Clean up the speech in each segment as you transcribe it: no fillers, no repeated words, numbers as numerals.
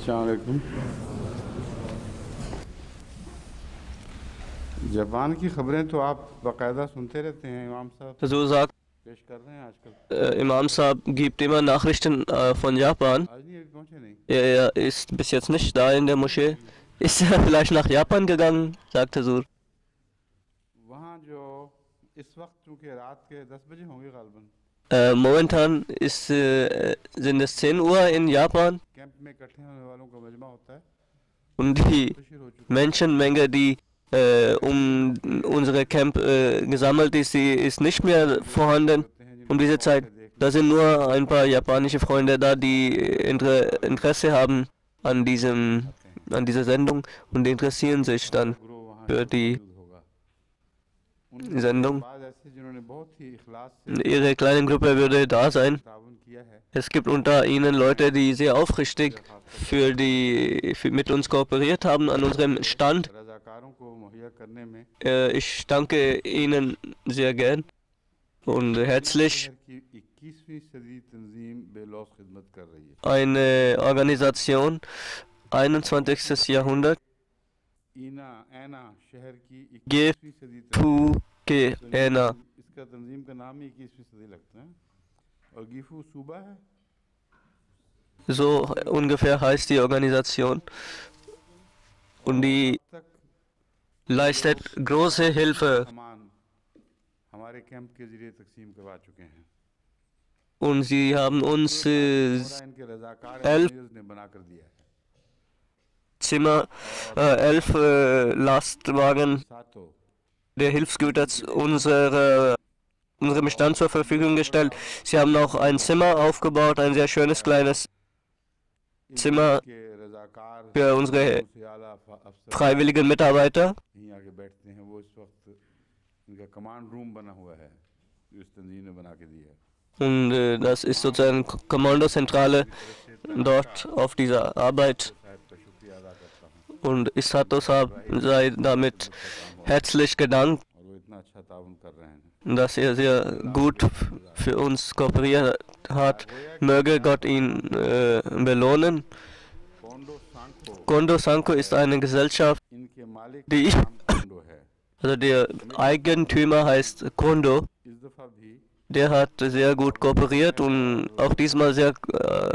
अस्सलाम वालेकुम। जापान की खबरें तो आप बाकायदा सुनते रहते हैं, इमाम साहब So sagt पेश कर रहे हैं आजकल। Imam Saab, gibt immer Nachrichten von Japan. आज नहीं, अभी पहुंचे नहीं। Er ist bis jetzt nicht da in der Moschee. Ist er vielleicht nach Japan gegangen? Sagte Sur. वहाँ जो इस वक्त चूँकि रात के 10 बजे होंगे गालबन, Momentan sind es 10 Uhr in Japan camp में इकट्ठे होने वालों का मजमा होता है। und die तशरीह हो चुकी Menschenmenge, die um unsere Camp gesammelt ist, die ist nicht mehr vorhanden होते हैं um diese Zeit. Da sind nur ein paar japanische Freunde da, die Interesse haben an dieser Sendung und die interessieren sich dann गुरु वहाँ für die होगा। Sendung. बाद ऐसे जिन्होंने बहुत ही इखलास से Ihre kleine Gruppe würde da sein. ताउन किया है, Es gibt unter ihnen Leute, die sehr aufrichtig mit uns kooperiert haben an unserem Stand. रजाकारों को मुहैया करने में Ich danke Ihnen sehr gern und herzlich. शहर की 21वीं सदी तंजीम बेलौस खिदमत कर रही है। Eine Organisation 21. Jahrhundert, ऐना शहर की Ge 21वीं सदी Tu Ke Ena. इसका तंजीम का नाम ही 21वीं सदी लगता है और गिफू सूबा है। So ungefähr heißt die Organisation. Und die तक leistet große Hilfe. सामान हमारे कैंप के जरिए तकसीम करवा चुके हैं। Und sie haben uns इनके रजाकार 11 ने बना कर दिया है। Zimmer, 11 Lastwagen सातों der Hilfsgüter unserem Stand zur Verfügung gestellt. Sie haben auch ein Zimmer aufgebaut, ein sehr schönes kleines Zimmer के रजाकार für unsere से आला अफसर freiwilligen Mitarbeiter. यहीं आके बैठते हैं। वो इस वक्त इनका कमांड रूम बना हुआ है जो इस तंजीम ने बना के दिया है। Und das ist sozusagen Kommandozentrale dort auf dieser Arbeit. साहब का शुक्रिया अदा करता हूँ Und Isato Saab sei damit herzlich gedankt, और वो इतना अच्छा ताउन कर रहे हैं। dass er sehr gut für uns kooperiert hat. Möge Gott ihn belohnen. कोंडो सांको Kondo Sanko ist eine Gesellschaft, इनके मालिक die, का नाम कोंडो है। also der Eigentümer heißt Kondo. इस दफा भी Der hat sehr gut kooperiert und auch diesmal sehr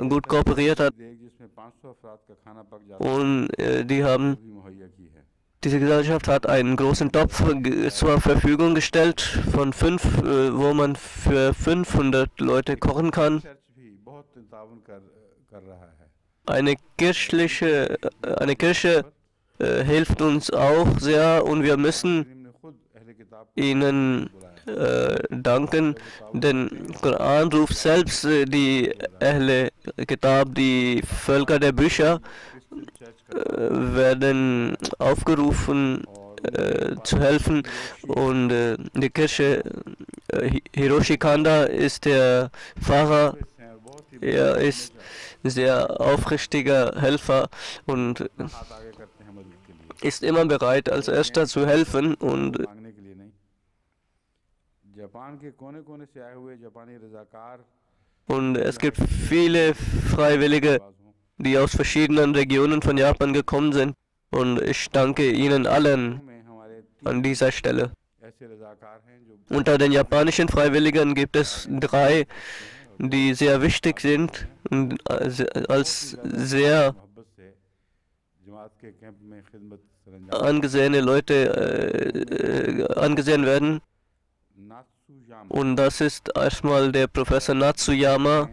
gut kooperiert hat. देख जिसमें 500 अफराद का खाना पक जाता है Und die haben, भी मुहैया की है। diese Gesellschaft hat einen großen Topf zur Verfügung gestellt von 5, wo man für 500 Leute kochen kann. Church भी बहुत ताउन कर रहा है। Eine Kirche hilft uns auch sehr und wir müssen करीम ने खुद अहले किताब को ihnen danken, denn Koran ruft selbst die Ahle Kitab, die Völker der Bücher, werden aufgerufen zu helfen und die Kirche Hiroshi Kanda ist der Pfarrer. हैं और बहुत ही Er ist sehr aufrichtiger Helfer und हाथ आगे करते हैं मदद के लिए, ist immer bereit, als Erster zu helfen. Und मांगने के लिए नहीं। जापान के कोने कोने से आए हुए जापानी रजाकार es gibt viele Freiwillige, बाज हों, die aus verschiedenen Regionen von Japan gekommen sind. Und ich danke Ihnen allen में हमारे an dieser Stelle. ऐसे रजाकार हैं जो Unter den japanischen Freiwilligen gibt es 3, die sehr wichtig sind und als sehr मोहब्बत से जमात के कैंप में खिदमत सरंजाम। angesehene Leute angesehen werden. नात्सुयामा Und das ist erstmal der Professor Natsuyama.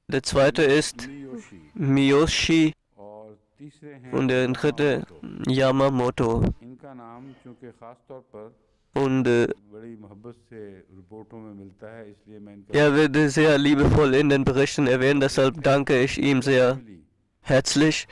Der zweite ist Miyoshi Miyoshi और तीसरे हैं und der dritte Yamamoto. इनका नाम चूँकि ख़ास तौर पर Und बड़ी मोहब्बत से रिपोर्टों में मिलता है, इसलिए मैं इनका er wird sehr liebevoll in den Berichten erwähnt, deshalb danke ich ihm sehr herzlich.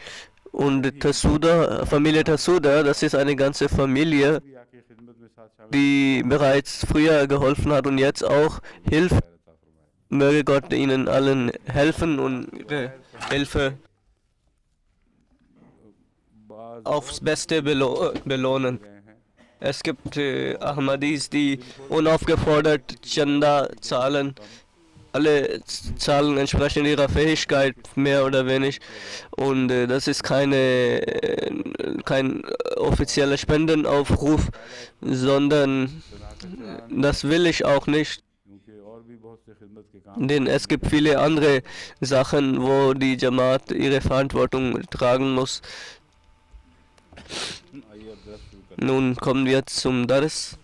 Und Tasuda, Familie Tasuda, das ist eine ganze Familie, भी आके खिदमत में साथ शामिल die bereits früher geholfen hat und jetzt auch hilft. रहता फरमाए। Möge Gott ihnen allen helfen und ihre Hilfe बाज aufs Beste belohnen. गए हैं Es gibt Ahmadis, die unaufgefordert Chanda zahlen alle zahlen entsprechend ihrer Fähigkeit, mehr oder weniger. Und das ist kein offizieller Spendenaufruf, sondern das will ich auch nicht. क्योंकि और भी बहुत से खिदमत के काम Denn es gibt viele andere Sachen, wo die Jamaat ihre Verantwortung tragen muss. आइए अब दर्स शुरू करें। Nun kommen wir zum Dars.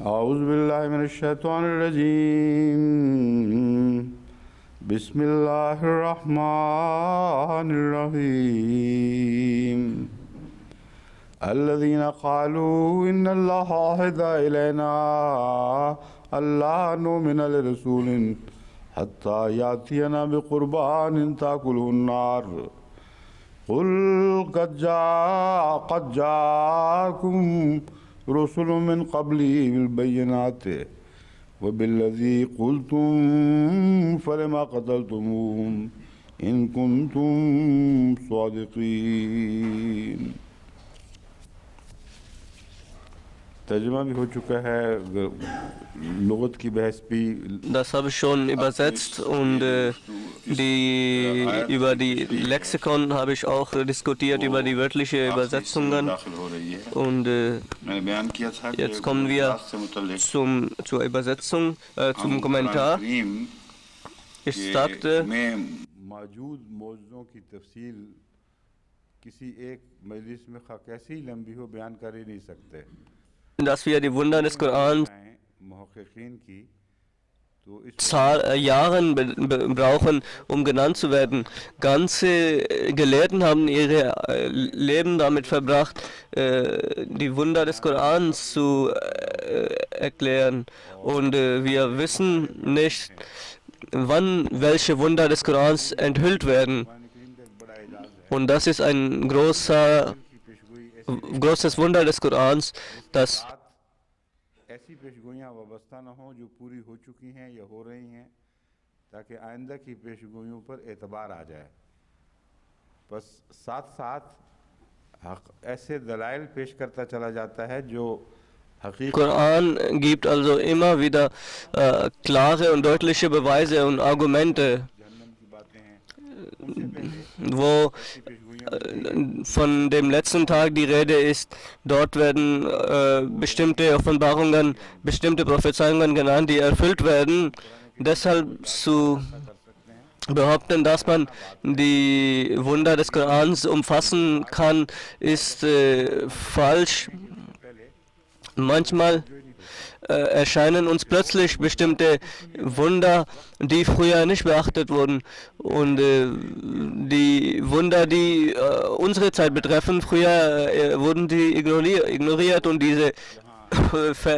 أعوذ بالله من الشيطان الرجيم بسم الله الرحمن الرحيم الذين قالوا إن الله عهد إلينا ألا نؤمن لرسول حتى يأتينا بقربان تأكله النار قل قد جاءكم رسل من قبلي بالبينات وبالذي قلتم فلما قتلتموهم إن كنتم صادقين तर्जुमा भी हो चुका है लुगत की बहस भी Das habe ich schon übersetzt und über die Lexikon habe ich auch diskutiert, über die wörtliche Übersetzungen. Und jetzt kommen wir zur Übersetzung, zum Kommentar. Ich sagte, मौजूद मौज़ों की तफसील किसी एक मजलिस में कैसी लंबी हो बयान कर ही नहीं सकते dass wir die Wunder des Korans मुहक़्क़िक़ीन की Jahren brauchen, um genannt zu werden. Ganze Gelehrten haben ihre Leben damit verbracht, die Wunder des Korans zu erklären. Und wir wissen nicht, wann welche Wunder des Korans enthüllt werden. Und das ist ein großes Wunder des Korans, dass ऐसी पेशगोइयाँ वाबस्ता न हों जो पूरी हो चुकी हैं या हो रही हैं ताकि आइंदा की पेशगोइयों पर एतबार आ जाए बस साथ साथ ऐसे दलाइल पेश करता चला जाता है जो Koran gibt also immer wieder klare und deutliche Beweise und Argumente, wo von dem letzten Tag die Rede ist. Dort werden bestimmte Offenbarungen, bestimmte Prophezeiungen genannt, die erfüllt werden. Deshalb zu behaupten, dass man die Wunder des Korans umfassen kann, ist falsch. Manchmal erscheinen uns plötzlich bestimmte Wunder, die früher nicht beachtet wurden. Und die Wunder, die unsere Zeit betreffen, früher wurden die ignoriert und diese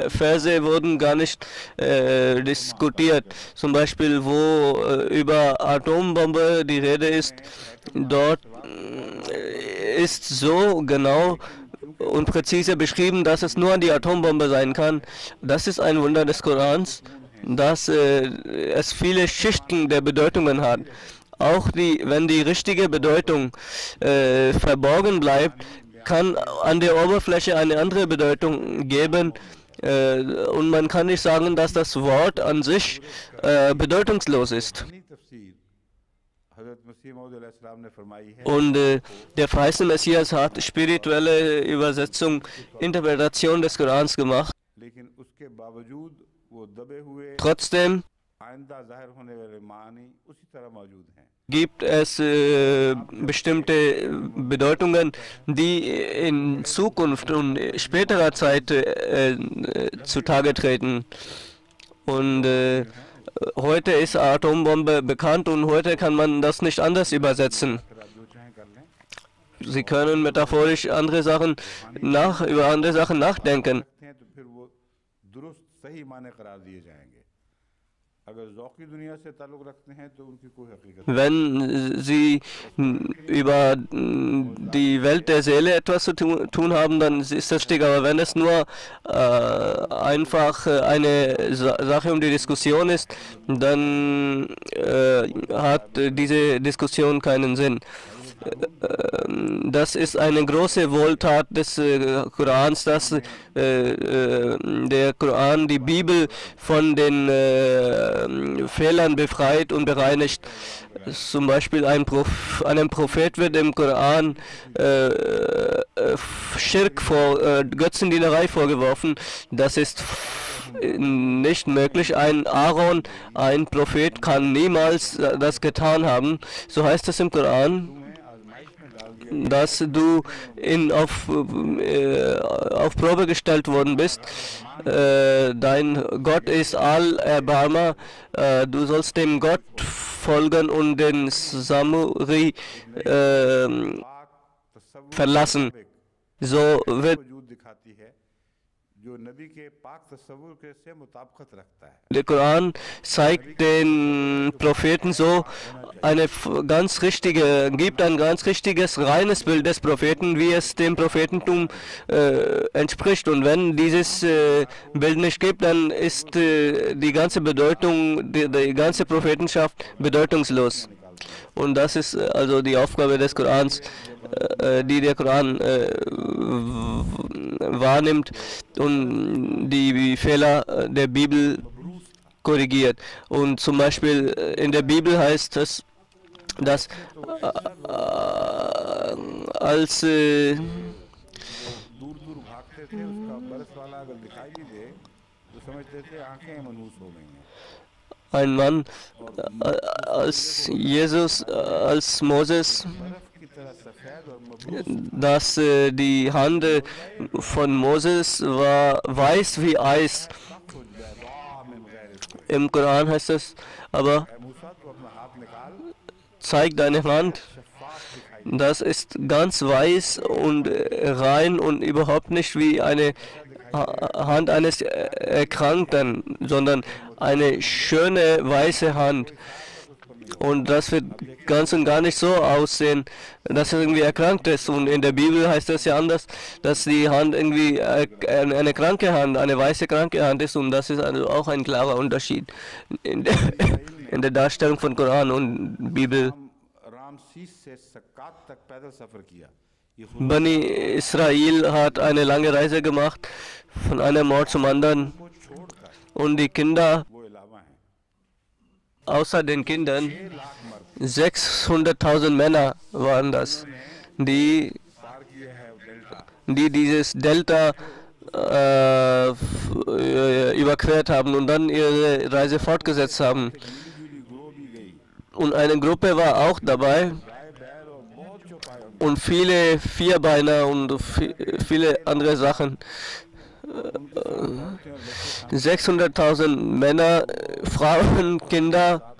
Verse wurden gar nicht diskutiert. Zum Beispiel, wo über Atombombe die Rede ist, dort ist so genau und präzise beschrieben, dass es nur die Atombombe sein kann. Das ist ein Wunder des Korans, dass es viele Schichten der Bedeutungen hat. Auch wenn die richtige Bedeutung verborgen bleibt, kann an der Oberfläche eine andere Bedeutung geben und man kann nicht sagen, dass das Wort an sich bedeutungslos ist. Und der verheißene Messias hat spirituelle Übersetzung, Interpretation des Korans gemacht. Trotzdem gibt es bestimmte Bedeutungen, die in Zukunft und späterer Zeit zutage treten. Und heute ist Atombombe bekannt und heute kann man das nicht anders übersetzen. Sie können metaphorisch über andere Sachen nachdenken. Wenn Sie über die Welt der Seele etwas zu tun haben, dann ist das richtig. Aber wenn es nur einfach eine Sache um die Diskussion ist, dann hat diese Diskussion keinen Sinn. das ist eine große Wohltat des Korans, dass der Koran die Bibel von den Fehlern befreit und bereinigt. Zum Beispiel einem Prophet wird im Koran Schirk, Götzendienerei vorgeworfen. Das ist nicht möglich. Ein Aaron, ein Prophet, kann niemals das getan haben. So heißt es im Koran, dass du auf Probe gestellt worden bist. Dein Gott ist Al-Erbarmer. Du sollst dem Gott folgen und den Samuri verlassen. So wird der Koran zeigt den Propheten so gibt ein ganz richtiges, reines Bild des Propheten, wie es dem Prophetentum entspricht. Und wenn dieses Bild nicht gibt, dann ist die ganze Bedeutung, die ganze Prophetenschaft bedeutungslos. Und das ist also die Aufgabe des Korans, die der Koran wahrnimmt und die Fehler der Bibel korrigiert. Und zum Beispiel in der Bibel heißt es, dass als ein Mann, als Moses, dass die Hand von Moses war weiß wie Eis. Im Koran heißt es, aber zeig deine Hand. Das ist ganz weiß und rein und überhaupt nicht wie eine Hand eines Erkrankten, sondern eine schöne weiße Hand. Und das wird ganz und gar nicht so aussehen, dass es irgendwie erkrankt ist. Und in der Bibel heißt es ja anders, dass die Hand irgendwie eine kranke Hand, eine weiße kranke Hand ist. Und das ist also auch ein klarer Unterschied in der Darstellung von Koran und Bibel. Bani Israel hat eine lange Reise gemacht, von einem Ort zum anderen. Und die Kinder, außer den Kindern, 600.000 Männer waren das, die dieses Delta überquert haben und dann ihre Reise fortgesetzt haben. Und eine Gruppe war auch dabei und viele Vierbeiner und viele andere Sachen. 600.000 Männer, Frauen, Kinder.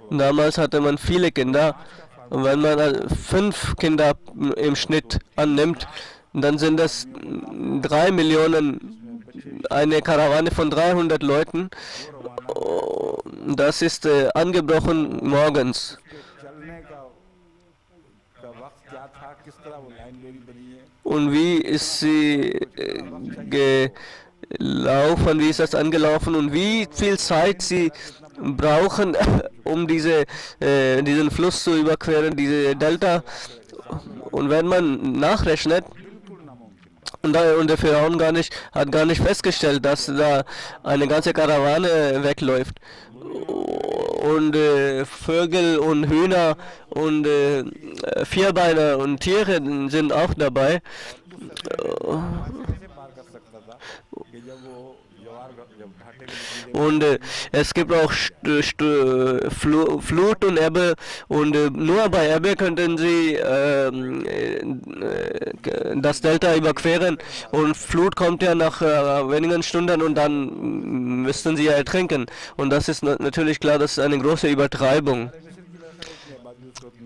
Damals hatte man viele Kinder. Und wenn man 5 Kinder im Schnitt annimmt, dann sind das 3 Millionen, eine Karawane von 300 Leuten. Das ist angebrochen morgens. Und wie ist sie gelaufen, wie ist das angelaufen und wie viel Zeit sie brauchen, um diesen Fluss zu überqueren, diese Delta. Und wenn man nachrechnet, und der Pharaon hat gar nicht festgestellt, dass da eine ganze Karawane wegläuft. Und Vögel und Hühner und Vierbeiner und Tiere sind auch dabei. Und es gibt auch Flut und Ebbe und nur bei Ebbe könnten sie das Delta überqueren und Flut kommt ja nach wenigen Stunden und dann müssten sie ja ertrinken. Und das ist natürlich klar, das ist eine große Übertreibung.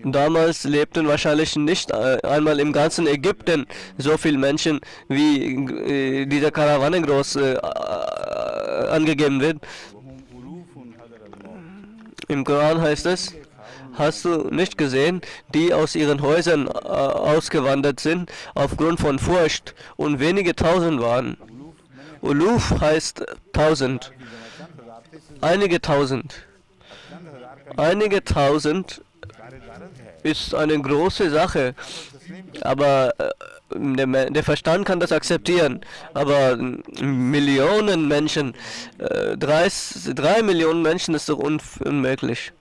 Damals lebten wahrscheinlich nicht einmal im ganzen Ägypten so viele Menschen, wie dieser Karawane groß angegeben wird. Im Koran heißt es, hast du nicht gesehen, die aus ihren Häusern ausgewandert sind aufgrund von Furcht und wenige tausend waren. Uluf heißt 1000, einige tausend. चंद हजार का Einige tausend कार्यदारद है, ist eine große Sache, तस्लीम aber der Verstand kann das akzeptieren. Aber Millionen Menschen, 3 Millionen Menschen ist doch unmöglich.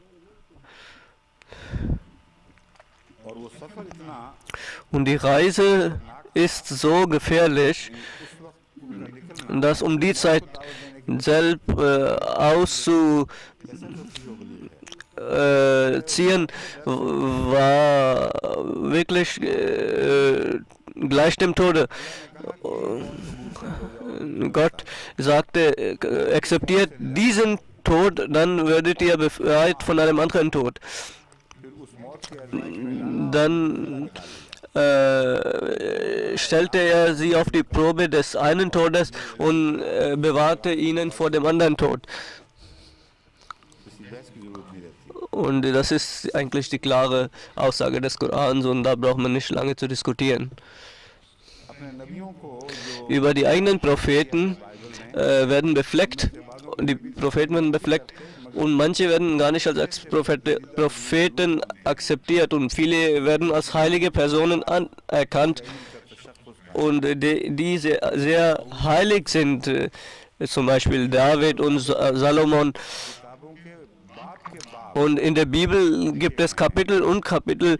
और वो सफर इतना Und die Reise ist so gefährlich, उस वक्त पूरा निकलना dass um die Zeit selbst auszuziehen war wirklich gleich dem Tode. Gott sagte, akzeptiert diesen Tod, dann werdet ihr befreit von einem anderen Tod. फिर उस मौत के आज़माइश में Dann stellte er sie auf die Probe des einen Todes und bewahrte ihnen vor dem anderen Tod. किसी बहस की जरूरत नहीं रहती। Und das ist eigentlich die klare Aussage des Korans und da braucht man nicht lange zu diskutieren. अपने नबियों को जो Über die eigenen Propheten werden befleckt, die Propheten werden befleckt und manche werden gar nicht als Propheten akzeptiert und viele werden als heilige Personen anerkannt und die sehr heilig sind, zum Beispiel David und Salomon. किताबों के बाप के बाप Und in der Bibel gibt es Kapitel und Kapitel,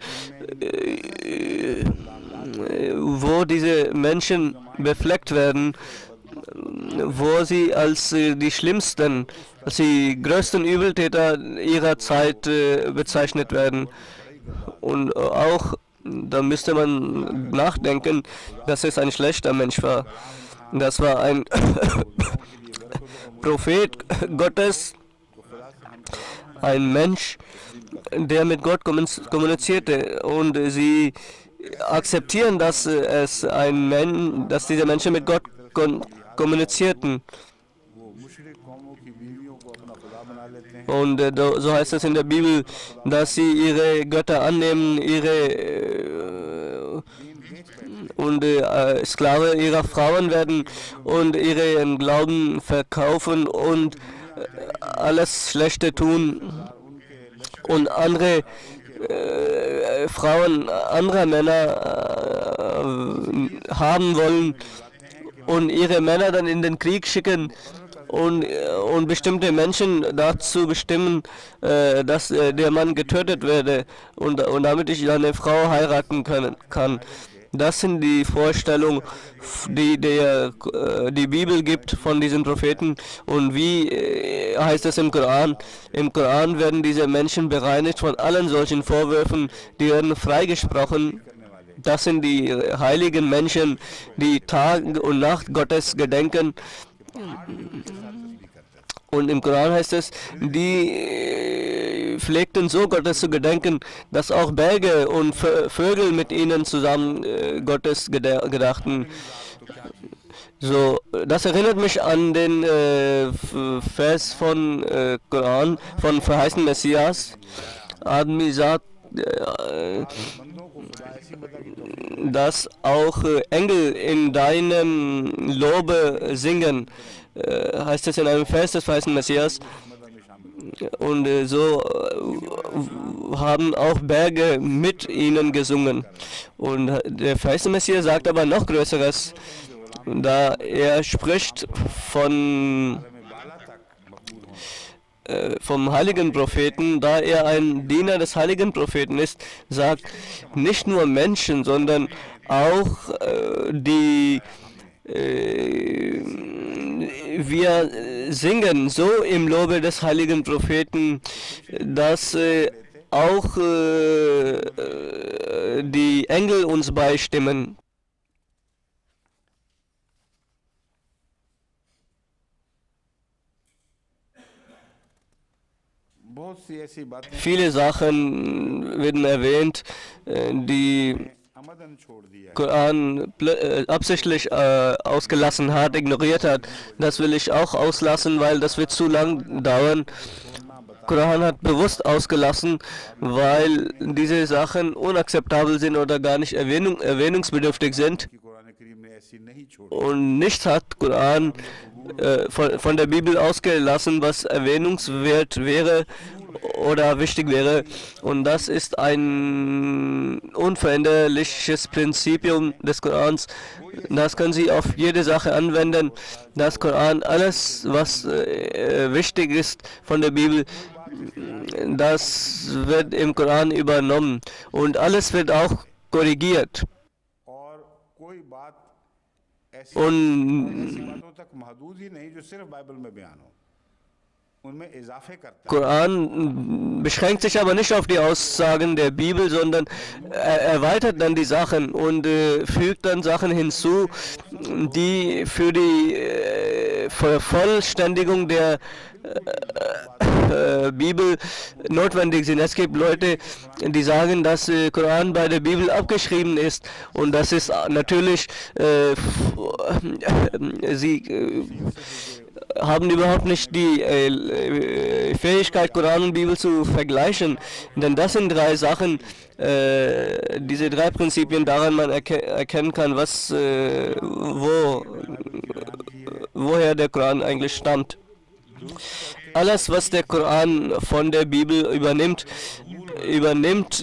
wo diese Menschen befleckt werden, wo sie als die schlimmsten, als die größten Übeltäter ihrer Zeit bezeichnet werden. Und auch, da müsste man nachdenken, dass es ein schlechter Mensch war. Das war ein Prophet Gottes, ein Mensch, der mit Gott kommunizierte, und sie akzeptieren, dass dass diese Menschen mit Gott kommunizierten. वो मुशरिक कौमों की बीवियों को अपना खुदा बना लेते हैं। Und so heißt es in der Bibel, dass sie ihre Götter annehmen, und Sklave ihrer Frauen werden und ihren Glauben verkaufen und alles Schlechte tun und andere Frauen anderer Männer haben wollen und ihre Männer dann in den Krieg schicken und bestimmte Menschen dazu bestimmen, dass der Mann getötet werde und damit ich seine Frau heiraten kann. Das sind die Vorstellungen, die die Bibel gibt von diesen Propheten. Und wie heißt es im Koran? Im Koran werden diese Menschen bereinigt von allen solchen Vorwürfen, die werden freigesprochen. Das sind die heiligen Menschen, die Tag und Nacht Gottes gedenken. Und im Koran heißt es, die pflegten so Gottes zu gedenken, dass auch Berge und Vögel mit ihnen zusammen Gottes gedachten. So, das erinnert mich an den Vers von Koran, von verheißten Messias. Admi sagt, dass auch Engel in deinem Lobe singen, heißt es in einem Vers des verheißten Messias. Und so haben auch Berge mit ihnen gesungen. Und der verheißene Messias sagt aber noch Größeres, da er spricht vom heiligen Propheten, da er ein Diener des heiligen Propheten ist, sagt, nicht nur Menschen, sondern auch wir singen so im Lobe des heiligen Propheten, dass auch die Engel uns beistimmen. बहुत सी ऐसी बातें Viele Sachen werden erwähnt, die आमदन छोड़ दिया है। Koran absichtlich ausgelassen hat, ignoriert hat. Das will ich auch auslassen, weil das wird zu lang dauern. Koran hat bewusst ausgelassen, weil diese Sachen unakzeptabel sind oder gar nicht erwähnungsbedürftig sind. कि कुरान करीम ने ऐसी नहीं छोड़ी। Und nichts hat Koran von der Bibel ausgelassen, was erwähnungswert wäre oder wichtig wäre. Und das ist ein unveränderliches Prinzipium des Korans. Das können Sie auf jede Sache anwenden. Das Koran, alles was wichtig ist von der Bibel, das wird im Koran übernommen und alles wird auch korrigiert. और कोई बात ऐसी Und बातों तक महदूद ही नहीं जो सिर्फ बाइबल में बयान हो, उनमें इजाफे करता है। Koran beschränkt sich aber nicht auf die Aussagen der Bibel, sondern er erweitert dann die Sachen und fügt dann Sachen hinzu, die für die Vervollständigung der Bibel notwendig sind. Es gibt Leute, die sagen, dass Koran bei der Bibel abgeschrieben ist und das ist natürlich, sie haben überhaupt nicht die Fähigkeit, Koran und Bibel zu vergleichen, denn das sind drei Sachen, diese drei Prinzipien, daran man erkennen kann, woher der Koran eigentlich stammt. Alles, was der Koran von der Bibel übernimmt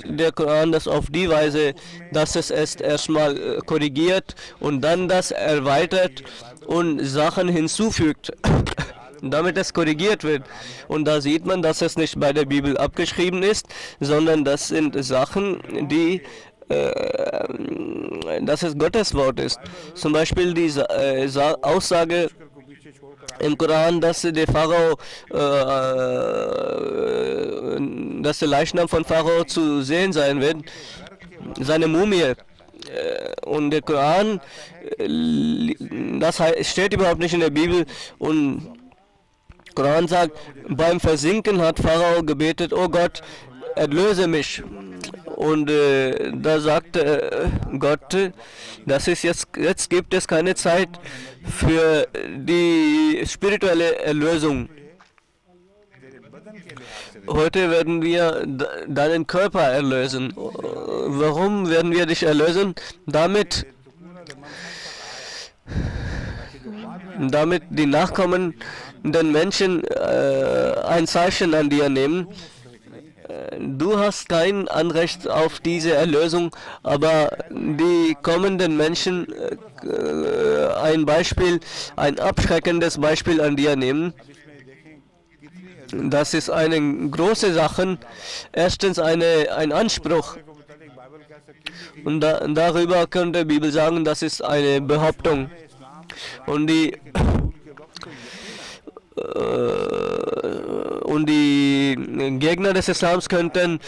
der Koran das auf die Weise, dass es erstmal korrigiert und dann das erweitert und Sachen hinzufügt, damit es korrigiert wird. Und da sieht man, dass es nicht bei der Bibel abgeschrieben ist, sondern das sind Sachen, dass es Gottes Wort ist. Zum Beispiel die Aussage im Koran, dass der Pharao, dass der Leichnam von Pharao zu sehen sein wird, seine Mumie. Und der Koran, das steht überhaupt nicht in der Bibel. Und Koran sagt, beim Versinken hat Pharao gebetet, oh Gott, erlöse mich. Und da sagte Gott, das ist jetzt gibt es keine Zeit für die spirituelle Erlösung. Heute werden wir deinen Körper erlösen. Warum werden wir dich erlösen? Damit die Nachkommen den Menschen ein Zeichen an dir nehmen. Du hast kein Anrecht auf diese Erlösung, aber die kommenden Menschen ein abschreckendes Beispiel an dir nehmen. Das ist eine große Sache. Erstens ein Anspruch. Und darüber könnte die Bibel sagen, das ist eine Behauptung. Und die Gegner des Islams könnten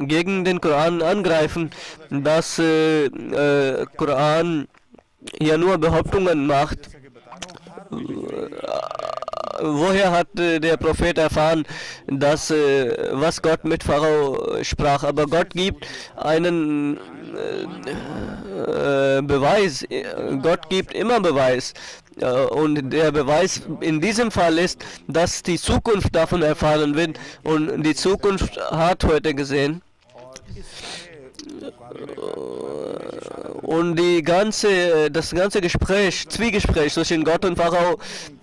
gegen den Koran angreifen, dass Koran hier nur Behauptungen macht. Woher hat der Prophet erfahren, was Gott mit Pharao sprach? Aber Gott gibt einen Beweis. Gott gibt immer Beweis. Und der Beweis in diesem Fall ist, dass die Zukunft davon erfahren wird. Und die Zukunft hat heute gesehen. Und das ganze Zwiegespräch zwischen Gott und Pharao,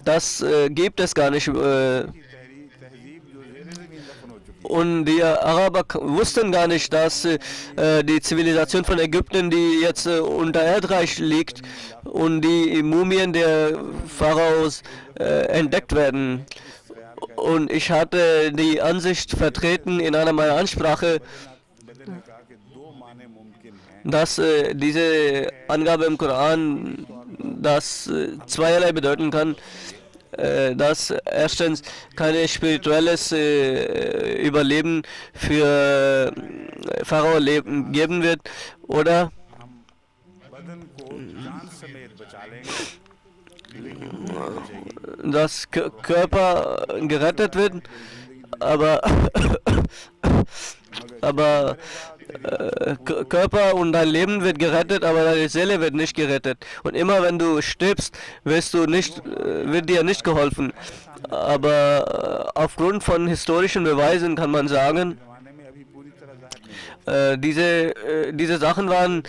das gibt es gar nicht. Und die Araber wussten gar nicht, dass die Zivilisation von Ägypten, die jetzt unter Erdreich liegt, und die Mumien der Pharaos entdeckt werden. Und ich hatte die Ansicht vertreten in einer meiner Ansprache, dass diese Angabe im Koran das zweierlei bedeuten kann, dass erstens kein spirituelles Überleben für Pharao geben wird oder dass Körper gerettet wird, aber Körper und dein Leben wird gerettet, aber deine Seele wird nicht gerettet. Und immer wenn du stirbst, wird dir nicht geholfen. Aber aufgrund von historischen Beweisen kann man sagen, diese Sachen waren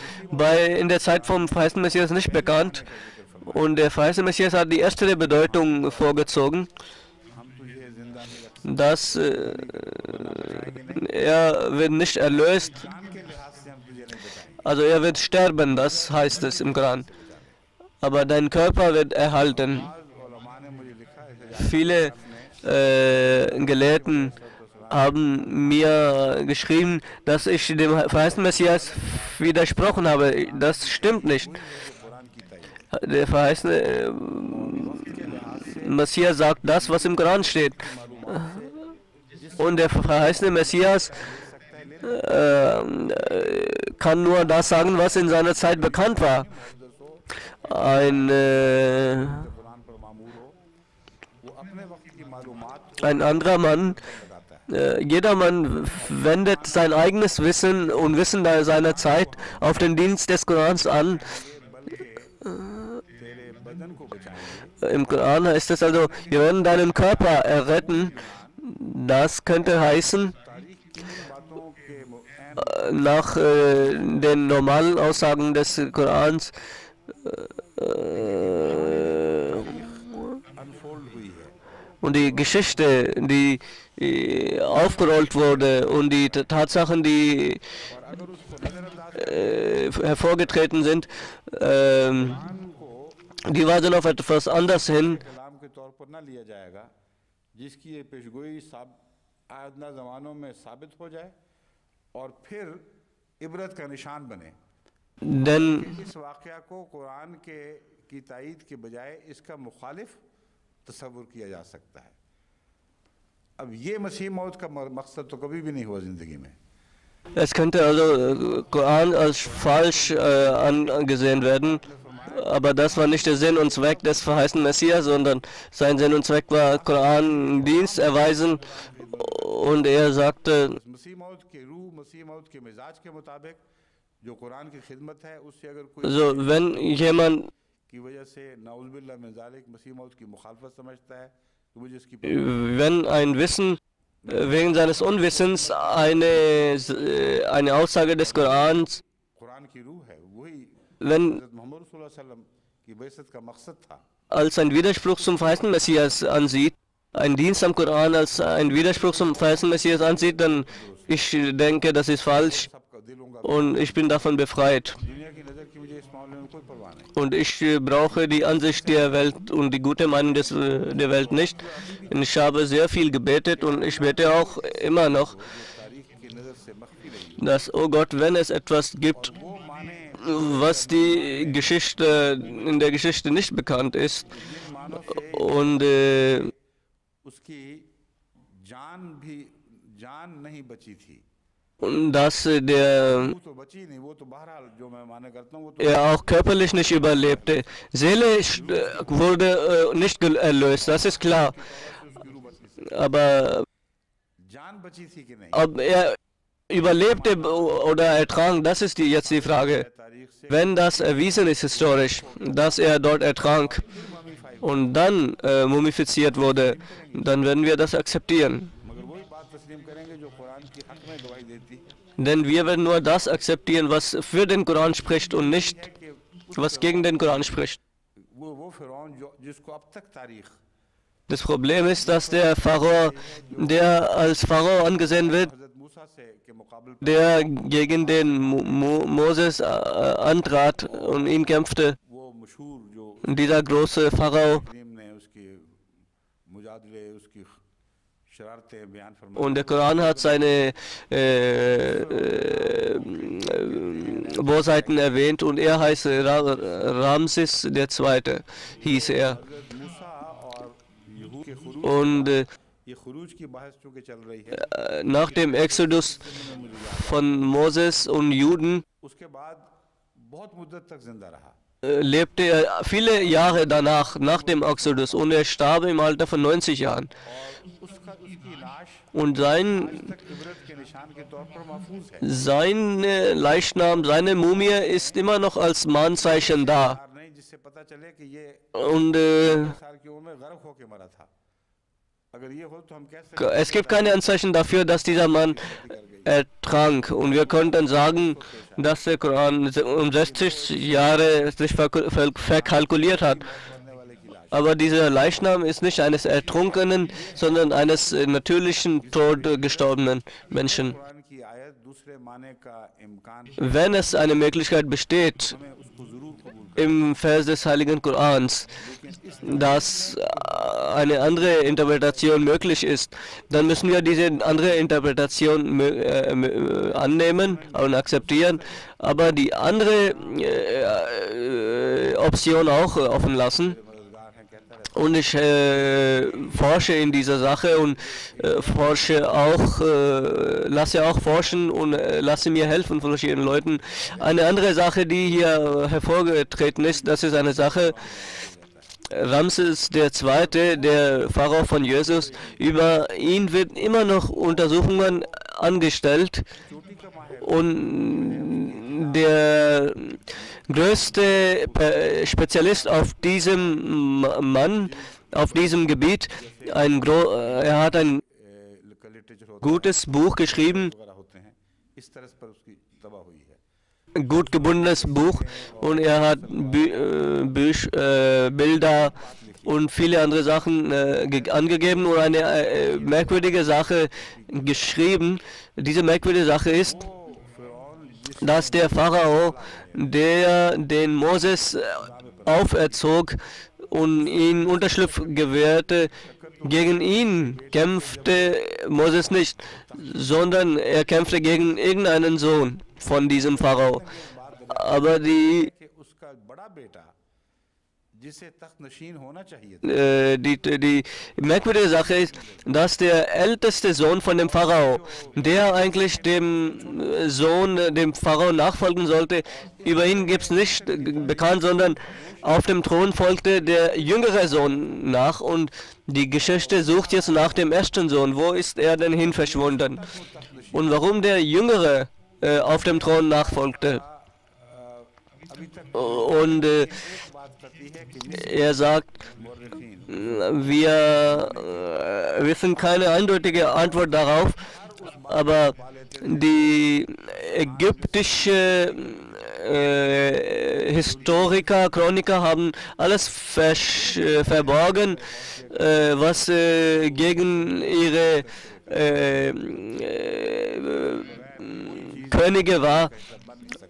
in der Zeit vom verheißenen Messias nicht bekannt. Und der verheißene Messias hat die erste Bedeutung vorgezogen. dass er wird nicht erlöst, जान के लिहाज से हम तुझे नहीं बचाएंगे। also er wird sterben, das heißt es im Koran. Aber dein Körper wird erhalten. आज उलमा ने मुझे लिखा है Viele Gelehrten haben mir geschrieben, dass ich dem verheißenen Messias widersprochen habe. Das stimmt nicht. Quran की तारीफ Der verheißene Messias sagt das, was im Koran steht. Und der verheißene Messias kann nur das sagen, was in seiner Zeit bekannt war. Quran पर मामूर हो वो अपने वक्त की मालूमात Ein anderer Mann, लगाता है। jedermann wendet sein eigenes Wissen und Wissen seiner Zeit auf den Dienst des Korans an. तेरे बदन को बचाएंगे Im Koran heißt es also, wir werden deinen Körper erretten. Das könnte heißen, तारीख की इन बातों के ऐन nach den normalen Aussagen des Korans unfold हुई है। und die Geschichte, die aufgerollt wurde und die Tatsachen, die और अगर उसको नजरअंदाज hervorgetreten sind, die weisen auf etwas anderes hin. कलाम के तौर पर न लिया जाएगा जिसकी ये पेशगोई आयदना ज़मानों में साबित हो जाए और फिर इबरत का निशान बने। Denn इस वाक़या को कुरान के की तायीद के बजाय इसका मुखालिफ तस्वुर किया जा सकता है। अब ये मसीह मौत का मकसद तो कभी भी नहीं हुआ ज़िंदगी में। es könnte also Koran als falsch angesehen werden, aber das war nicht der Sinn und Zweck des verheißenen Messias, sondern sein Sinn und Zweck war Koran Dienst erweisen und er sagte, मसीह मौत के रूह मसीह मौत के मिजाज के मुताबिक जो कुरान की खिदमत है उससे अगर कोई also wenn jemand की वजह से नाउज़ुबिल्लाह मिन ज़ालिक मसीह मौत की मुखालफत समझता है तो मुझे इसकी wenn ein Wissen wegen seines Unwissens eine Aussage des Korans, Quran की रूह है वही wenn हज़रत मोहम्मद सल्लल्लाहु अलैहि वसल्लम की बैसत का मकसद था। als ein Widerspruch zum verheißenen Messias ansieht, ein Dienst am Koran als ein Widerspruch zum verheißenen Messias ansieht, dann ich denke, das ist falsch सबका दिलों का und ich bin davon befreit. दुनिया की नज़र की मुझे इस मामले में कोई परवाह नहीं। Und ich brauche die Ansicht der Welt und die gute Meinung der Welt nicht. Und ich habe sehr viel gebetet und ich bete auch immer noch, तारीख की नज़र से मख्फी रही dass, oh Gott, wenn es etwas gibt, वो माने was die Geschichte in der Geschichte nicht bekannt ist जिन मानों से und उसकी जान नहीं बची थी dass der वो तो बची नहीं वो तो बहरहाल जो मैं माने करता हूँ वो तो er auch körperlich nicht überlebte. Seele wurde nicht erlöst, das ist klar. Aber जान बची थी कि नहीं ob er überlebte oder ertrank, das ist jetzt die Frage. तारीख से Wenn das erwiesen ist historisch, dass er dort ertrank und dann mumifiziert wurde, dann werden wir das akzeptieren. मगर वही बात तस्लीम करेंगे जो कुरान की हक में गवाही देती Denn wir werden nur das akzeptieren, was für den Koran spricht und nicht, was gegen den Koran spricht. वो फिरौन जो जिसको अब तक तारीख Das Problem ist, dass der Pharao, der als Pharao angesehen wird, हजरत मूसा से के मुकाबले der gegen den Moses antrat und ihn kämpfte, वो मशहूर जो dieser große Pharao, करीम ने उसकी मुजादले उसकी शरारतें बयान फरमाई und der Koran hat seine Bosheiten erwähnt und er heißt Ramses II. Hieß er. हजरत मूसा और यहूद के खुरूज Und ये खुरूज की बहस चूंकि चल रही है nach dem Exodus von Moses und Juden उसके बाद बहुत मुद्दत तक जिंदा रहा lebte er viele Jahre danach, nach dem Exodus, und er starb im Alter von 90 Jahren. और उसकी लाश Und sein तक इबरत के निशान के तौर पर महफूज है Sein Leichnam, seine Mumie ist immer noch als Mahnzeichen da. और नहीं जिससे पता चले कि ये Und साल की उम्र में गर्क होके मरा था अगर ये हो तो हम कह सकते es gibt keine Anzeichen dafür, dass dieser Mann ertrank. Und wir könnten sagen, dass der Koran um 60 Jahre sich verkalkuliert hat. मरने वाले की लाश Aber dieser Leichnam ist nicht eines Ertrunkenen, sondern eines natürlichen Tod gestorbenen Menschen. Quran की आयत दूसरे माने का इम्कान Wenn es eine Möglichkeit besteht, हमें उसको जरूर कबूल im Vers des Heiligen Korans, dass eine andere Interpretation möglich ist, dann müssen wir diese andere Interpretation annehmen und akzeptieren, aber die andere Option auch offen lassen. मददगार हैं कहता रहता Und ich forsche in dieser Sache und lasse auch forschen und lasse mir helfen von verschiedenen Leuten. Eine andere Sache, die hier hervorgetreten ist, das ist eine Sache, Ramses II., der Pharao von Jesus, über ihn wird immer noch Untersuchungen angestellt und der größte Spezialist auf diesem Mann, auf diesem Gebiet, er hat ein literature होता gutes Buch geschrieben, वगैरह होते हैं इस तरह पर उसकी तबाह हुई है gut gebundenes Buch, und er hat Bilder und viele andere Sachen angegeben und eine merkwürdige Sache geschrieben. Diese merkwürdige Sache ist, dass der Pharao, der den Moses auferzog und ihn Unterschlupf gewährte, gegen ihn kämpfte Moses nicht, sondern er kämpfte gegen irgendeinen Sohn von diesem Pharao. Aber die कि उसका बड़ा बेटा जिसे तख्त नशीन होना चाहिए था die merkwürdige Sache ist, dass der älteste Sohn von dem Pharao, der eigentlich dem Pharao nachfolgen sollte, über ihn gibt es nicht bekannt, sondern auf dem Thron folgte der jüngere Sohn nach, und die Geschichte sucht jetzt nach dem ersten Sohn. Wo ist er denn hin verschwunden? Und warum der Jüngere auf dem Thron nachfolgte? अभी तक Und बात करती है कि er sagt, wir wissen keine eindeutige Antwort darauf, aber die ägyptische Historiker, Chroniker haben alles verborgen, was gegen ihre Könige war.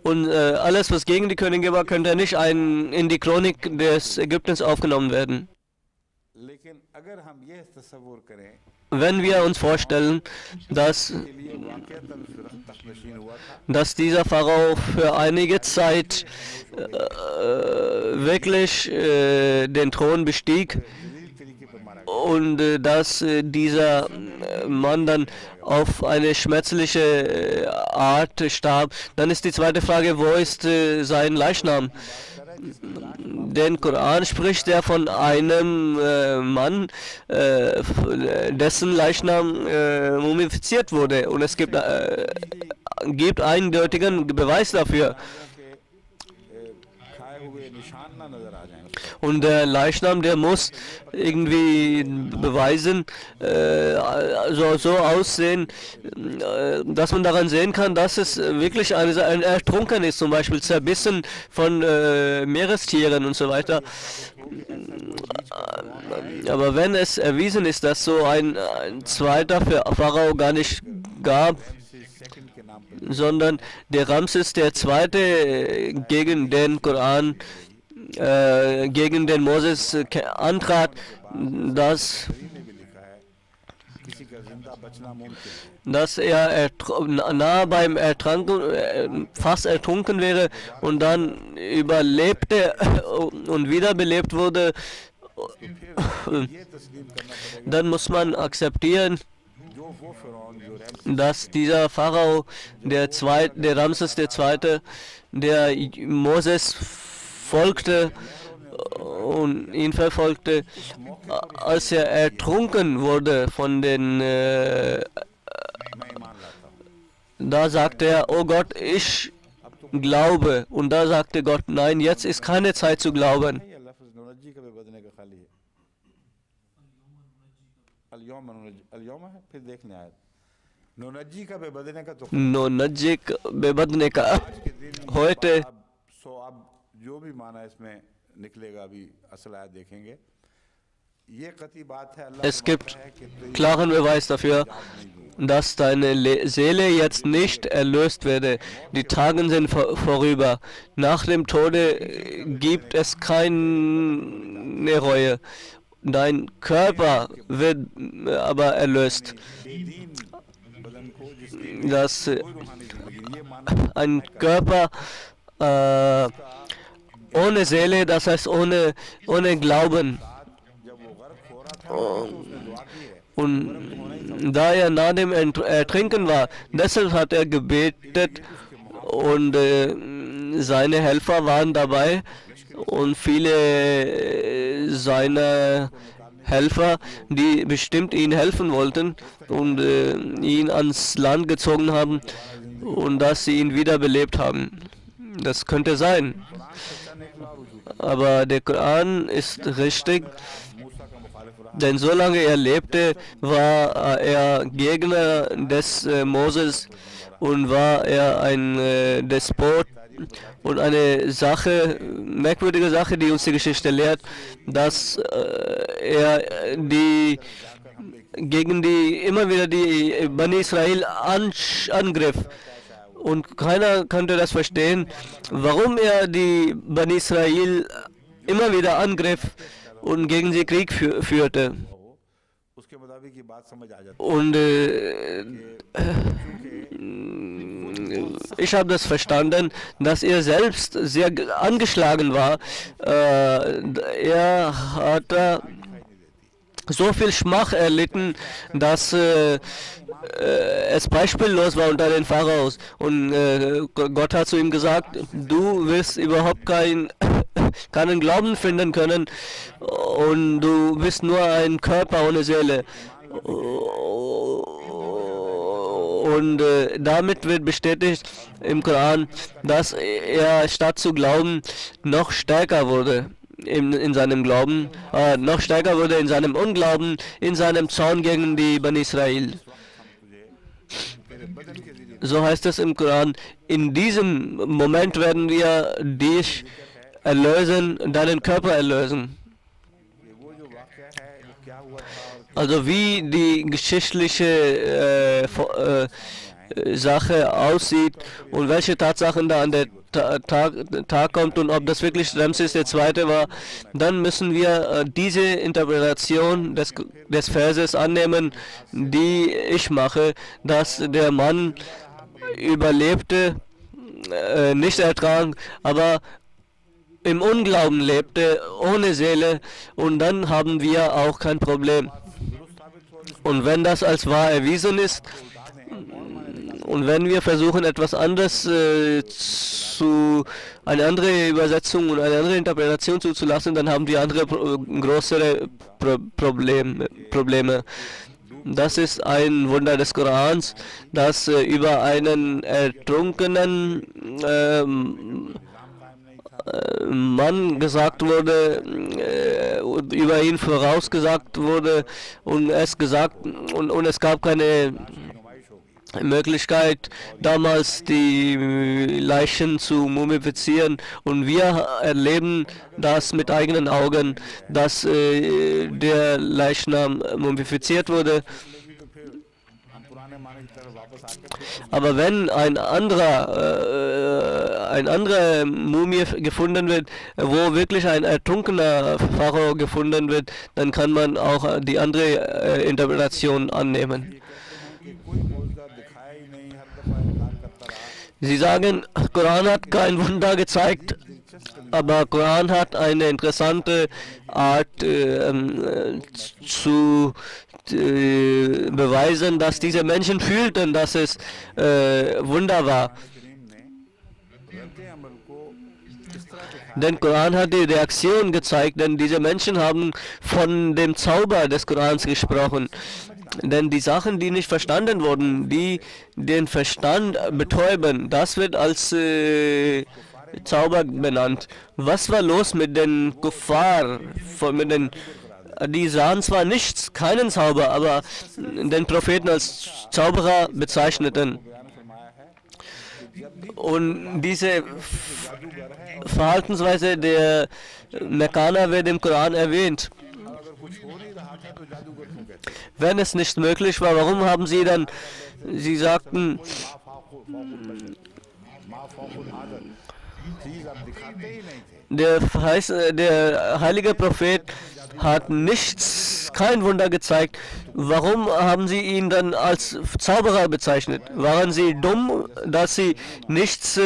Und alles, was gegen die Könige war, könnte nicht in die Chronik des Ägyptens aufgenommen werden. लेकिन अगर हम ये तस्वुर करें Wenn wir uns vorstellen, dass के लिए वाकईतन फिर तख्त नशीन हुआ था dieser Pharao für einige Zeit wirklich den Thron bestieg जलील तरीके पर मारा und dass dieser Mann dann auf eine schmerzliche Art starb, dann ist die zweite Frage, wo ist sein Leichnam? Den Koran spricht ja von einem Mann, dessen Leichnam mumifiziert wurde, und es gibt eindeutigen Beweis dafür. खाए हुए निशान ना नजर आ जाएं Und der Leichnam, der muss irgendwie beweisen, so aussehen, dass man daran sehen kann, dass es wirklich ein Ertrunken ist, zum Beispiel zerbissen von Meerestieren und so weiter. Aber wenn es erwiesen ist, dass so ein zweiter Pharao gar nicht gab, second के नाम पर sondern der Ramses II. Gegen den Koran, gegen den Moses antrat, dass ने भी लिखा है किसी का जिंदा बचना मुमकिन है dass er nahe beim Ertranken, fast ertrunken wäre und dann überlebte und wiederbelebt wurde, ये तस्लीम करना पड़ेगा dann muss man akzeptieren, जो वो फिरौन जो Ramsay's dass dieser Pharao, der Ramses II., der Moses folgte und ihn verfolgte, als er ertrunken wurde von den मैं ईमान लाता हूँ da sagte er, oh Gott, ich glaube. Und da sagte Gott, nein, jetzt ist keine Zeit zu glauben. ये लफ्ज़ नुनज्जी का बेबदने का खाली है अल-यौम है फिर देखने आए नुनज्जी का बेबदने का तो Nonajik bebadne ka. Heute अब जो भी माना इसमें निकलेगा अभी असल आयत देखेंगे ये कतई बात है, अल्लाह Es gibt फरमाता है कि klaren Beweis dafür, dass deine Seele jetzt nicht erlöst werde. Die Tage sind vorüber. Nach dem Tode gibt es keine Reue. Dein Körper wird aber erlöst. बदन को जिसकी Dass कोई रूहानी जिंदगी ये मानना ein Körper ohne Seele, das heißt ohne Glauben. जब वो गर्क हो रहा था तो उसने दुआ की है Und da er nach dem Ertrinken war, deshalb hat er gebetet und seine Helfer waren dabei und viele seiner Helfer, die bestimmt ihn helfen wollten und ihn ans Land gezogen haben und dass sie ihn wiederbelebt haben. Das könnte sein. Aber der Koran ist richtig. Denn solange er lebte, war er Gegner des Moses und war er ein Despot. Und eine Sache, merkwürdige Sache, die uns die Geschichte lehrt, dass er gegen die immer wieder die Bani Israel angriff. Und keiner konnte das verstehen, warum er die Bani Israel immer wieder angriff und gegen sie Krieg führte. उसके मुताबिक ये बात समझ आ जाती Und ich habe das verstanden, dass er selbst sehr angeschlagen war. Er hat so viel Schmach erlitten, dass es beispiellos war unter den Pharaos. Und Gott hat zu ihm gesagt, du wirst überhaupt keinen Glauben finden können und du bist nur ein Körper ohne Seele. Und damit wird bestätigt im Koran, dass er statt zu glauben noch stärker wurde in seinem Glauben, noch stärker wurde in seinem Unglauben, in seinem Zorn gegen die Bani Israel. So heißt es im Koran, in diesem Moment werden wir dich erlösen, deinen Körper erlösen. Also wie die geschichtliche Sache aussieht und welche Tatsachen da an der Tag kommt und ob das wirklich Ramses II. War, dann müssen wir diese Interpretation des Verses annehmen, die ich mache, dass der Mann überlebte, nicht ertrank, aber im Unglauben lebte, ohne Seele, und dann haben wir auch kein Problem. Und wenn das als wahr erwiesen ist, und wenn wir versuchen, etwas anderes eine andere Übersetzung und eine andere Interpretation zuzulassen, dann haben wir andere größere Probleme. Das ist ein Wunder des Korans, dass über einen ertrunkenen Mann gesagt wurde, über ihn vorausgesagt wurde und es gab keine Möglichkeit, damals die Leichen zu mumifizieren, und wir erleben das mit eigenen Augen, dass der Leichnam mumifiziert wurde. Aber wenn eine andere Mumie gefunden wird, wo wirklich ein ertrunkener Pharao gefunden wird, dann kann man auch die andere Interpretation annehmen. Sie sagen, Koran hat kein Wunder gezeigt, aber Koran hat eine interessante Art zu beweisen, dass diese Menschen fühlten, dass es Wunder war. Denn Koran hat die Reaktion gezeigt, denn diese Menschen haben von dem Zauber des Korans gesprochen. Denn die Sachen, die nicht verstanden wurden, die den Verstand betäuben, das wird als Zauber benannt. Was war los mit den Kuffar? Die sahen zwar nichts, keinen Zauber, aber den Propheten als Zauberer bezeichneten. Und diese Verhaltensweise der Mekkaner wird im Koran erwähnt. कुछ हो नहीं रहा था तो जादूगर क्यों कहते हैं? Wenn es nicht möglich war, warum haben Sie dann, Sie sagten, कोई माँ फौकुल आदत चीज आप दिखाते ही नहीं थे। der heilige Prophet hat nichts, kein Wunder gezeigt. Warum haben Sie ihn dann als Zauberer bezeichnet? Waren Sie dumm, dass Sie nichts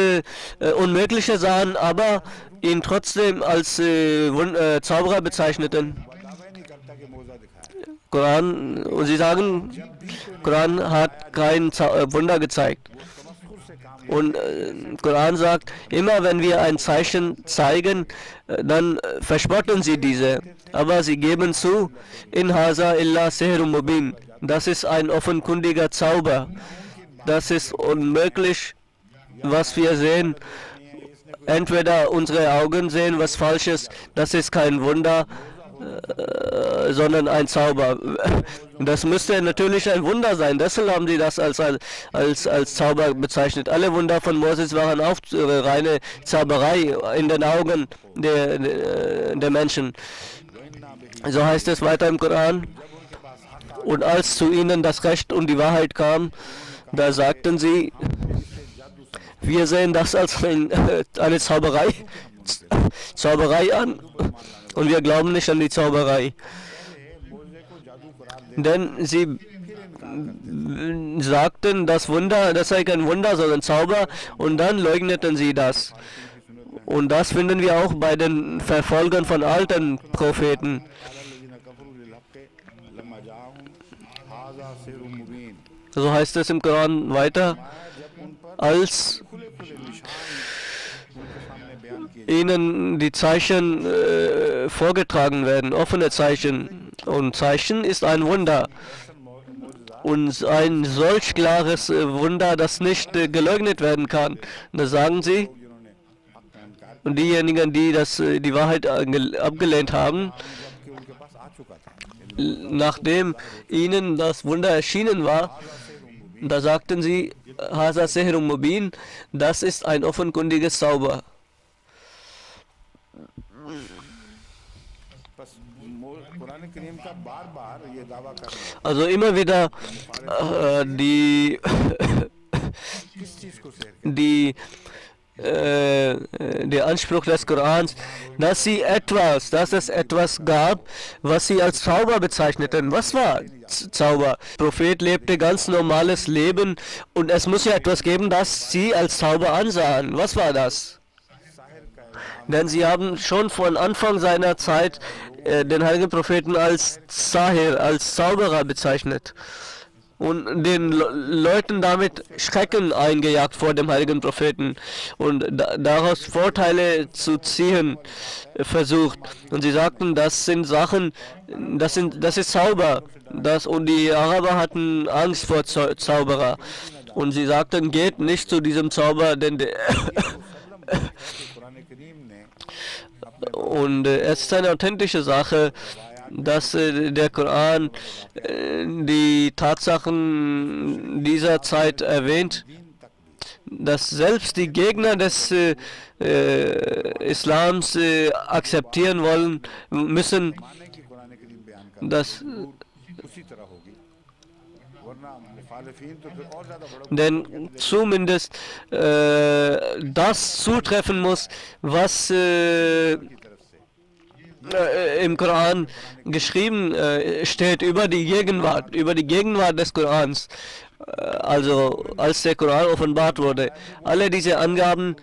Unmögliches sahen, aber ihn trotzdem als Zauberer bezeichneten? दावा नहीं करता कि मौजा दिखाया। Koran, und Sie sagen, Koran hat kein Wunder gezeigt. Und Koran sagt, immer wenn wir ein Zeichen zeigen, dann verspotten sie diese. Aber sie geben zu, in haza illa sihrun mubin. Das ist ein offenkundiger Zauber. Das ist unmöglich, was wir sehen. Entweder unsere Augen sehen was Falsches, das ist kein Wunder, sondern ein Zauber. Das müsste natürlich ein Wunder sein. Deshalb haben sie das als Zauber bezeichnet. Alle Wunder von Moses waren auch reine Zauberei in den Augen der Menschen. So heißt es weiter im Koran. Und als zu ihnen das Recht und die Wahrheit kam, da sagten sie, wir sehen das als eine Zauberei an. Und wir glauben nicht an die Zauberei. Denn sie sagten, das sei kein Wunder, sondern Zauber, und dann leugneten sie das. Und das finden wir auch bei den Verfolgern von alten Propheten. So heißt es im Koran weiter, als ihnen die Zeichen vorgetragen werden, offene Zeichen. Und Zeichen ist ein Wunder. Und ein solch klares Wunder, das nicht geleugnet werden kann. Da sagen sie, und diejenigen, die die Wahrheit abgelehnt haben, nachdem ihnen das Wunder erschienen war, da sagten sie, Haza Sihrun Mubin, das ist ein offenkundiges Zauber. Also immer wieder der Anspruch des Korans, dass es etwas gab, was sie als Zauber bezeichneten. Was war Zauber? Der Prophet lebte ganz normales Leben und es muss ja etwas geben, das sie als Zauber ansahen. Was war das? Denn sie haben schon von Anfang seiner Zeit den heiligen Propheten als Sahir, als Zauberer bezeichnet und den Leuten damit Schrecken eingejagt vor dem heiligen Propheten und daraus Vorteile zu ziehen versucht. Und sie sagten, das sind Sachen, das ist Zauber. Und die Araber hatten Angst vor Zauberer. Und sie sagten, geht nicht zu diesem Zauber, denn und es ist eine authentische Sache, dass der Koran die Tatsachen dieser Zeit erwähnt, dass selbst die Gegner des Islams akzeptieren müssen, dass denn zumindest das zutreffen muss, was im Koran geschrieben steht über die Gegenwart des Korans, also als der Koran offenbart wurde. Alle diese Angaben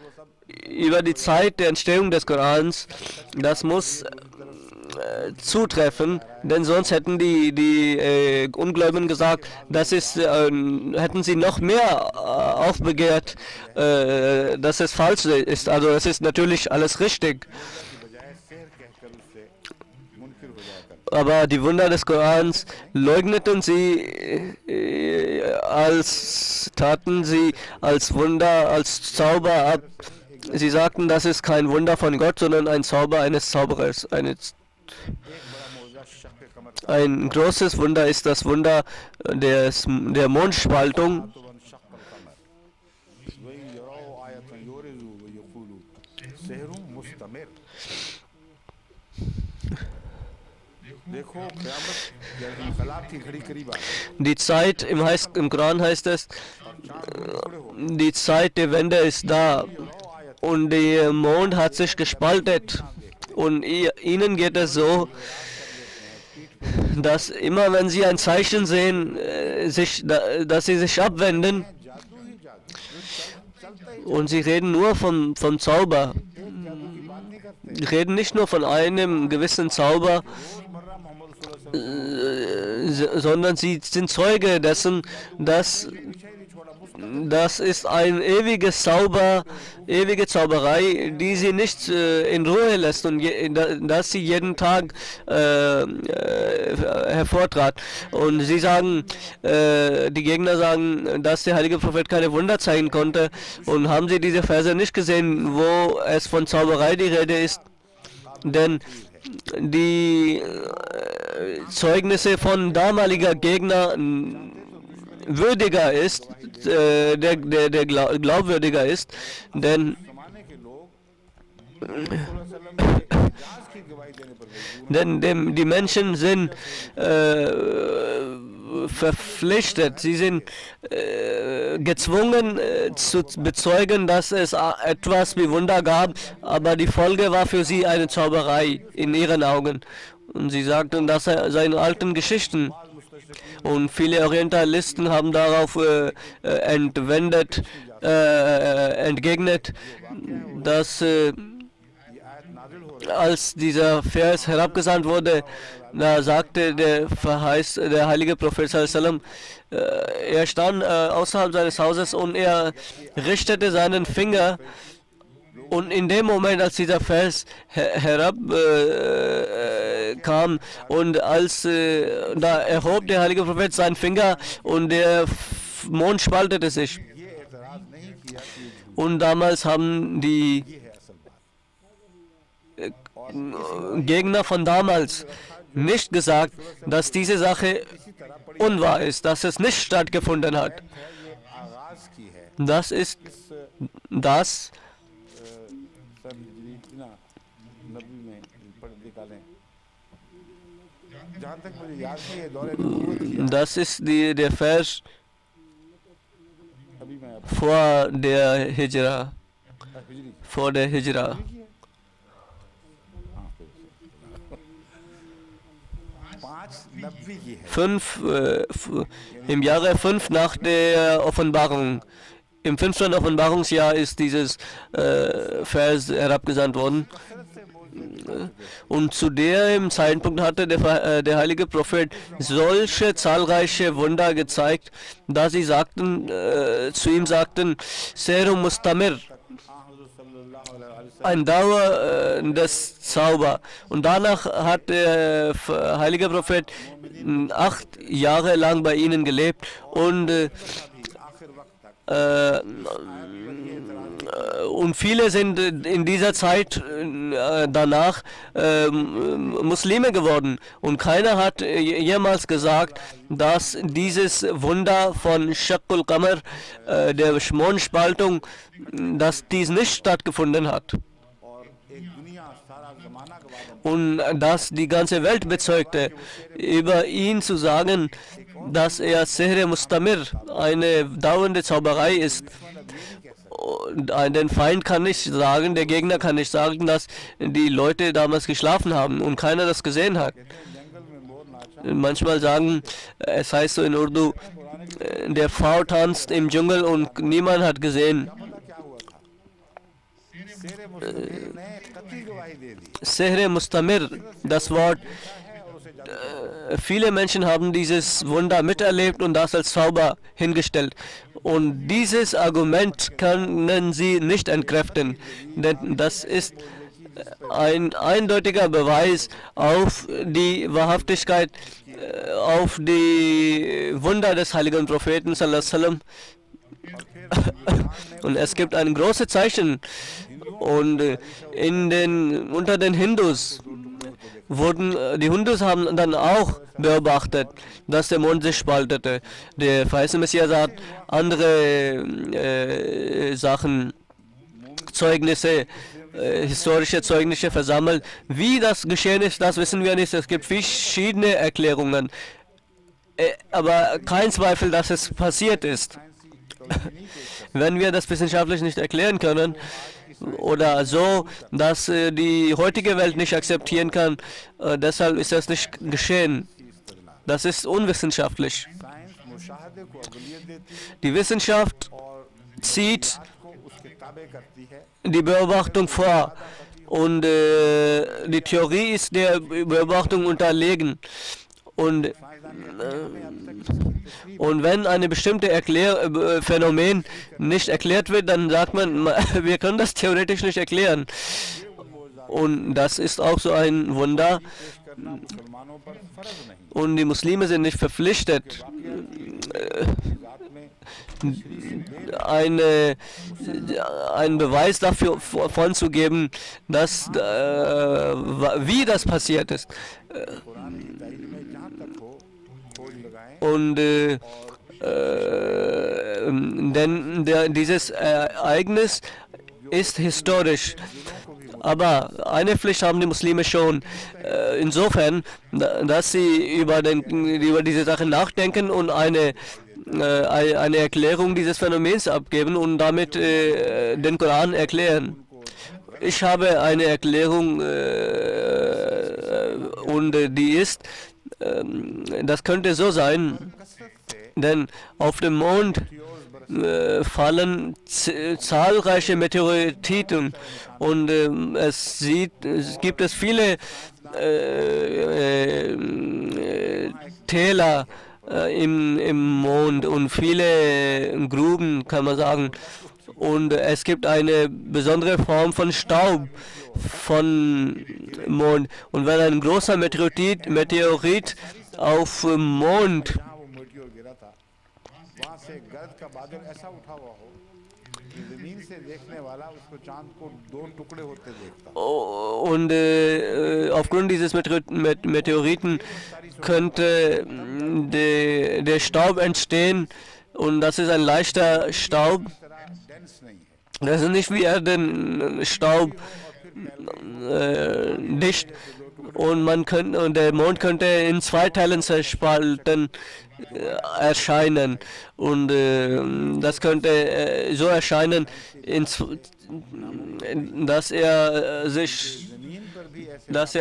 über die Zeit der Entstehung des Korans, das muss zutreffen, denn sonst hätten die Ungläubigen gesagt, hätten sie noch mehr aufbegehrt, dass es falsch ist. Also es ist natürlich alles richtig. Aber die Wunder des Korans leugneten sie, taten sie als Wunder, als Zauber ab. Sie sagten, das ist kein Wunder von Gott, sondern ein Zauber eines Zauberers. Ein großes Wunder ist das Wunder der Mondspaltung. देखो क़यामत या इंकलाब की घड़ी करीब आ गई Die Zeit, im Koran heißt es, और चांद टुकड़े हो गए die Zeit der Wende ist da und der Mond hat sich gespaltet. Und ihnen geht es so, dass immer wenn sie ein Zeichen sehen, dass sie sich abwenden जादू ही जादू जो चलता ही und sie reden nur vom Zauber. एक जादू की बात नहीं करते Sie reden nicht nur von einem gewissen Zauber, रोजमर्रा मोहम्मद सल्लल्लाहु अलैहि वसल्लम sondern sie sind Zeuge dessen, dass पीछे ही नहीं छोड़ा मुस्तकिल das ist ein ewige Zauberei, die sie nicht in Ruhe lässt und dass sie jeden Tag hervortrat. Und sie sagen, die Gegner sagen, dass der heilige Prophet keine Wunder zeigen konnte. Und haben sie diese Verse nicht gesehen, wo es von Zauberei die Rede ist? Denn die Zeugnisse von damaliger Gegner würdiger ist, der glaubwürdiger ist, denn जमाने के लोग मोहम्मद सल्लल्लाहु अलैहि वसल्लम के इजाज़ की गवाही देने पर मजबूर die Menschen sind verpflichtet, sie sind gezwungen zu bezeugen, dass es etwas wie Wunder gab, aber die Folge war für sie eine Zauberei in ihren Augen. Und sie sagten, das seien alten Geschichten. Und viele Orientalisten haben darauf entgegnet, dass ये आयत नाजिल हो als dieser Vers herabgesandt wurde, da sagte der heilige Prophet sallallahu alaihi wasallam, er stand außerhalb seines Hauses und er richtete seinen Finger. Und in dem Moment, als dieser Vers herabkam und da erhob der heilige Prophet seinen Finger und der Mond spaltete sich. ये एतराज़ नहीं किया कि ये झूठ Und damals haben die है असल बात Gegner von damals nicht gesagt, dass diese Sache unwahr ist, dass es nicht stattgefunden hat. ये आगाज़ की है Das ist इस das, सन हिजरी ना नबी में पढ़ निकालें जहाँ तक मुझे याद है ये दौरे नबूवत की das ist der Vers अभी मैं vor der Hijra. हिजरी Vor der Hijra. हाँ फिर से। 5 नब्बी की है Im Jahre 5 nach der Offenbarung. Im 5. Offenbarungsjahr ist dieses Vers herabgesandt worden. Und zu dem Zeitpunkt hatte der heilige Prophet solche zahlreiche Wunder gezeigt, dass sie zu ihm sagten, Serum Mustamir, ein dauerndes Zauber. Und danach hat der heilige Prophet 8 Jahre lang bei ihnen gelebt und viele sind in dieser Zeit danach Muslime geworden. Und keiner hat jemals gesagt, dass dieses Wunder von Shaqqul Qamar, der Mondspaltung, dass dies nicht stattgefunden hat. और एक दुनिया सारा जमाना गवाह Und dass die ganze Welt bezeugte, über ihn zu sagen, dass er Sihr Mustamir, eine dauernde Zauberei ist. Und den Feind kann nicht sagen, der Gegner kann nicht sagen, dass die Leute damals geschlafen haben und keiner das gesehen hat. जंगल में मोर नाचा Manchmal sagen, es heißt so in Urdu, der Pfau tanzt im Dschungel und niemand hat gesehen. पता क्या हुआ था शेर मुस्तकिल ने कतई गवाही दे दी Sihr Mustamir, das Wort, है और उसे जादू viele Menschen haben dieses Wunder miterlebt und das als Zauber hingestellt. Und dieses Argument können sie nicht entkräften, denn das ist ein eindeutiger Beweis auf die Wahrhaftigkeit, auf die Wunder des heiligen Propheten sallallahu alaihi wasallam. Und es gibt ein großes Zeichen und unter den Hindus die Hindus haben dann auch beobachtet, dass der Mond sich spaltete. Der verheißene Messias hat andere Sachen, Zeugnisse historische Zeugnisse versammelt. Wie das geschehen ist, das wissen wir nicht. Es gibt verschiedene Erklärungen. Aber kein Zweifel, dass es passiert ist. Wenn wir das wissenschaftlich nicht erklären können oder so, dass die heutige Welt nicht akzeptieren kann, deshalb ist das nicht geschehen. Das ist unwissenschaftlich. Die Wissenschaft zieht die Beobachtung vor und die Theorie ist der Beobachtung unterlegen. Und wenn eine bestimmte Phänomen nicht erklärt wird, dann sagt man, wir können das theoretisch nicht erklären. Und das ist auch so ein Wunder. Und die Muslime sind nicht verpflichtet, einen Beweis dafür vorzugeben, dass, wie das passiert ist. Und denn dieses Ereignis ist historisch. Aber eine Pflicht haben die Muslime schon, insofern, dass sie über diese Sache nachdenken und eine Erklärung dieses Phänomens abgeben und damit den Koran erklären. Ich habe eine Erklärung und die ist, das könnte so sein, denn auf dem Mond fallen zahlreiche Meteoriten und es gibt viele Täler im Mond und viele Gruben, kann man sagen. Und es gibt eine besondere Form von Staub von Mond. Und wenn ein großer Meteorit auf Mond und aufgrund dieses Meteoriten könnte der Staub entstehen und das ist ein leichter Staub. Das ist nicht wie Erdenstaub dicht und der Mond könnte in zwei Teilen zerspalten erscheinen und das könnte so erscheinen, dass er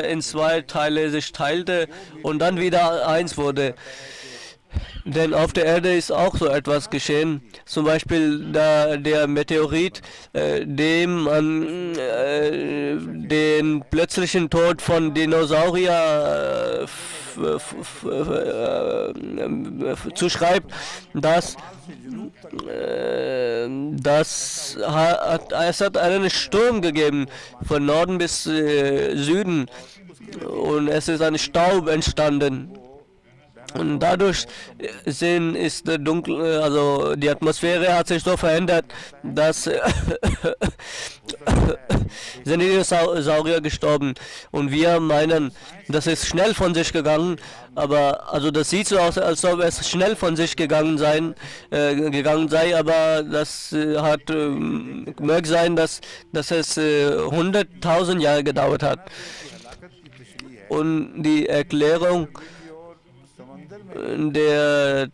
in zwei Teile sich teilte und dann wieder eins wurde. Denn auf der Erde ist auch so etwas geschehen. Zum Beispiel der Meteorit, dem man den plötzlichen Tod von Dinosaurier zuschreibt, es hat einen Sturm gegeben von Norden bis Süden und es ist ein Staub entstanden. Und dadurch ist dunkel, also die Atmosphäre hat sich so verändert, dass sind die Dinosaurier gestorben. Und wir meinen, das ist schnell von sich gegangen, aber also das sieht so aus, als ob es schnell von sich gegangen sei, aber das mag sein, dass es 100.000 Jahre gedauert hat. Und die Erklärung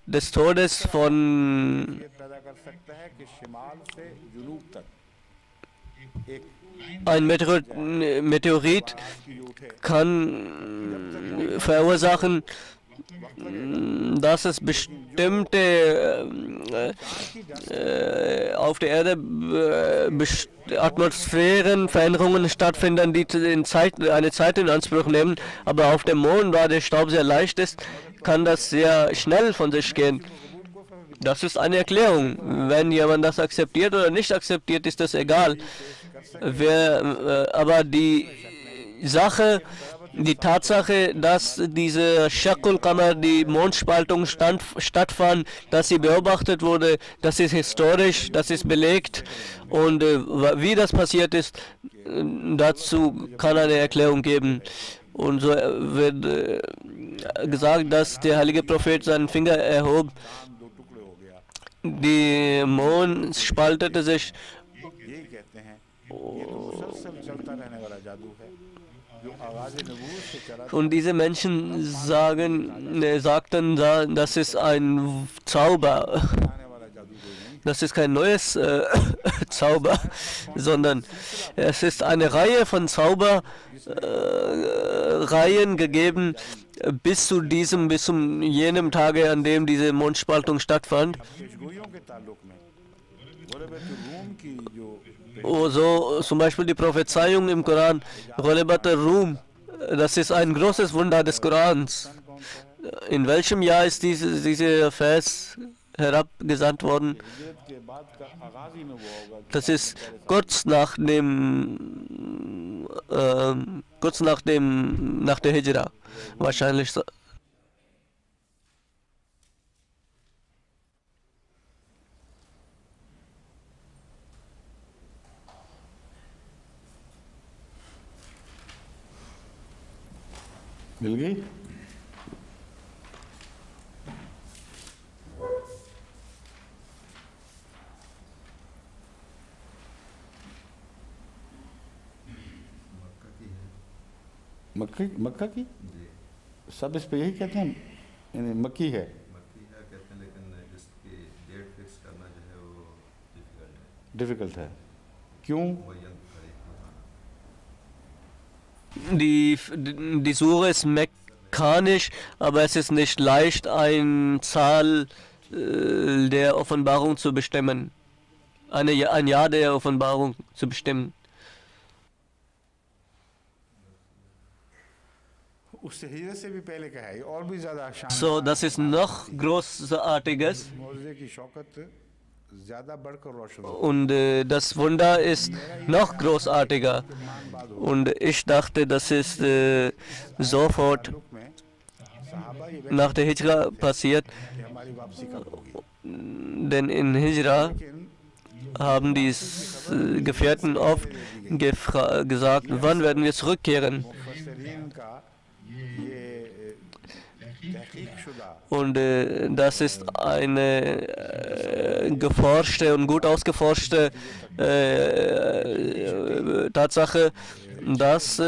des Todes von ein Meteorit kann verursachen, dass es bestimmte auf der Erde Atmosphärenveränderungen stattfinden, die eine Zeit in Anspruch nehmen, aber auf dem Mond, da der Staub sehr leicht ist, kann das sehr schnell von sich gehen. Das ist eine Erklärung. Wenn jemand das akzeptiert oder nicht akzeptiert, ist das egal. Aber die Tatsache, dass diese Shaqul Qamar, die Mondspaltung stattfand, dass sie beobachtet wurde, das ist historisch, das ist belegt und wie das passiert ist, dazu kann eine Erklärung geben. Und so wird gesagt, dass der heilige Prophet seinen Finger erhob, der Mond spaltete sich ये तो मुसलसल चलता रहने वाला जादू है जो आगाज़ नबूवत से चला Und diese Menschen sagten, das ist ein Zauber. आने वाला जादू कोई नहीं। Das ist kein neues Zauber, sondern es ist eine Reihe von Zauberreihen gegeben bis zu jenem Tage, an dem diese Mondspaltung stattfand. पेशगोइयों के ताल्लुक में गुलबत रूम की जो So zum Beispiel die Prophezeiung im Koran, Ghalabat al-Rum, das ist ein großes Wunder des Korans. In welchem Jahr ist dieser Vers herabgesandt worden? हिजरत के बाद का आगाज़ ही में वो होगा कि Das ist kurz nach der Hijra, wahrscheinlich. मिल गई। मक्का की सब इस पे यही कहते हैं, यानी मक्की है। कहते हैं, लेकिन इसकी डेट फिक्स करना जो है वो डिफिकल्ट है। क्यों? Die Sure ist mekanisch, aber es ist nicht leicht, eine Zahl der Offenbarung zu bestimmen. Ein Jahr der Offenbarung zu bestimmen. उससे हिजरत से भी पहले का है और भी ज़्यादा शान। So, das ist noch Großartiges. मौज़े की शौकत ज़्यादा बढ़कर रोशन Und das Wunder ist noch großartiger. Und ich dachte, das ist sofort में सहाबा ये nach der Hijra passiert, कि हमारी वापसी कब होगी। denn in Hijra haben die Gefährten oft gesagt, wann werden wir zurückkehren? मुफस्सिरीन का ये तहकीक शुदा Und das ist eine geforschte und gut ausgeforschte Tatsache, dass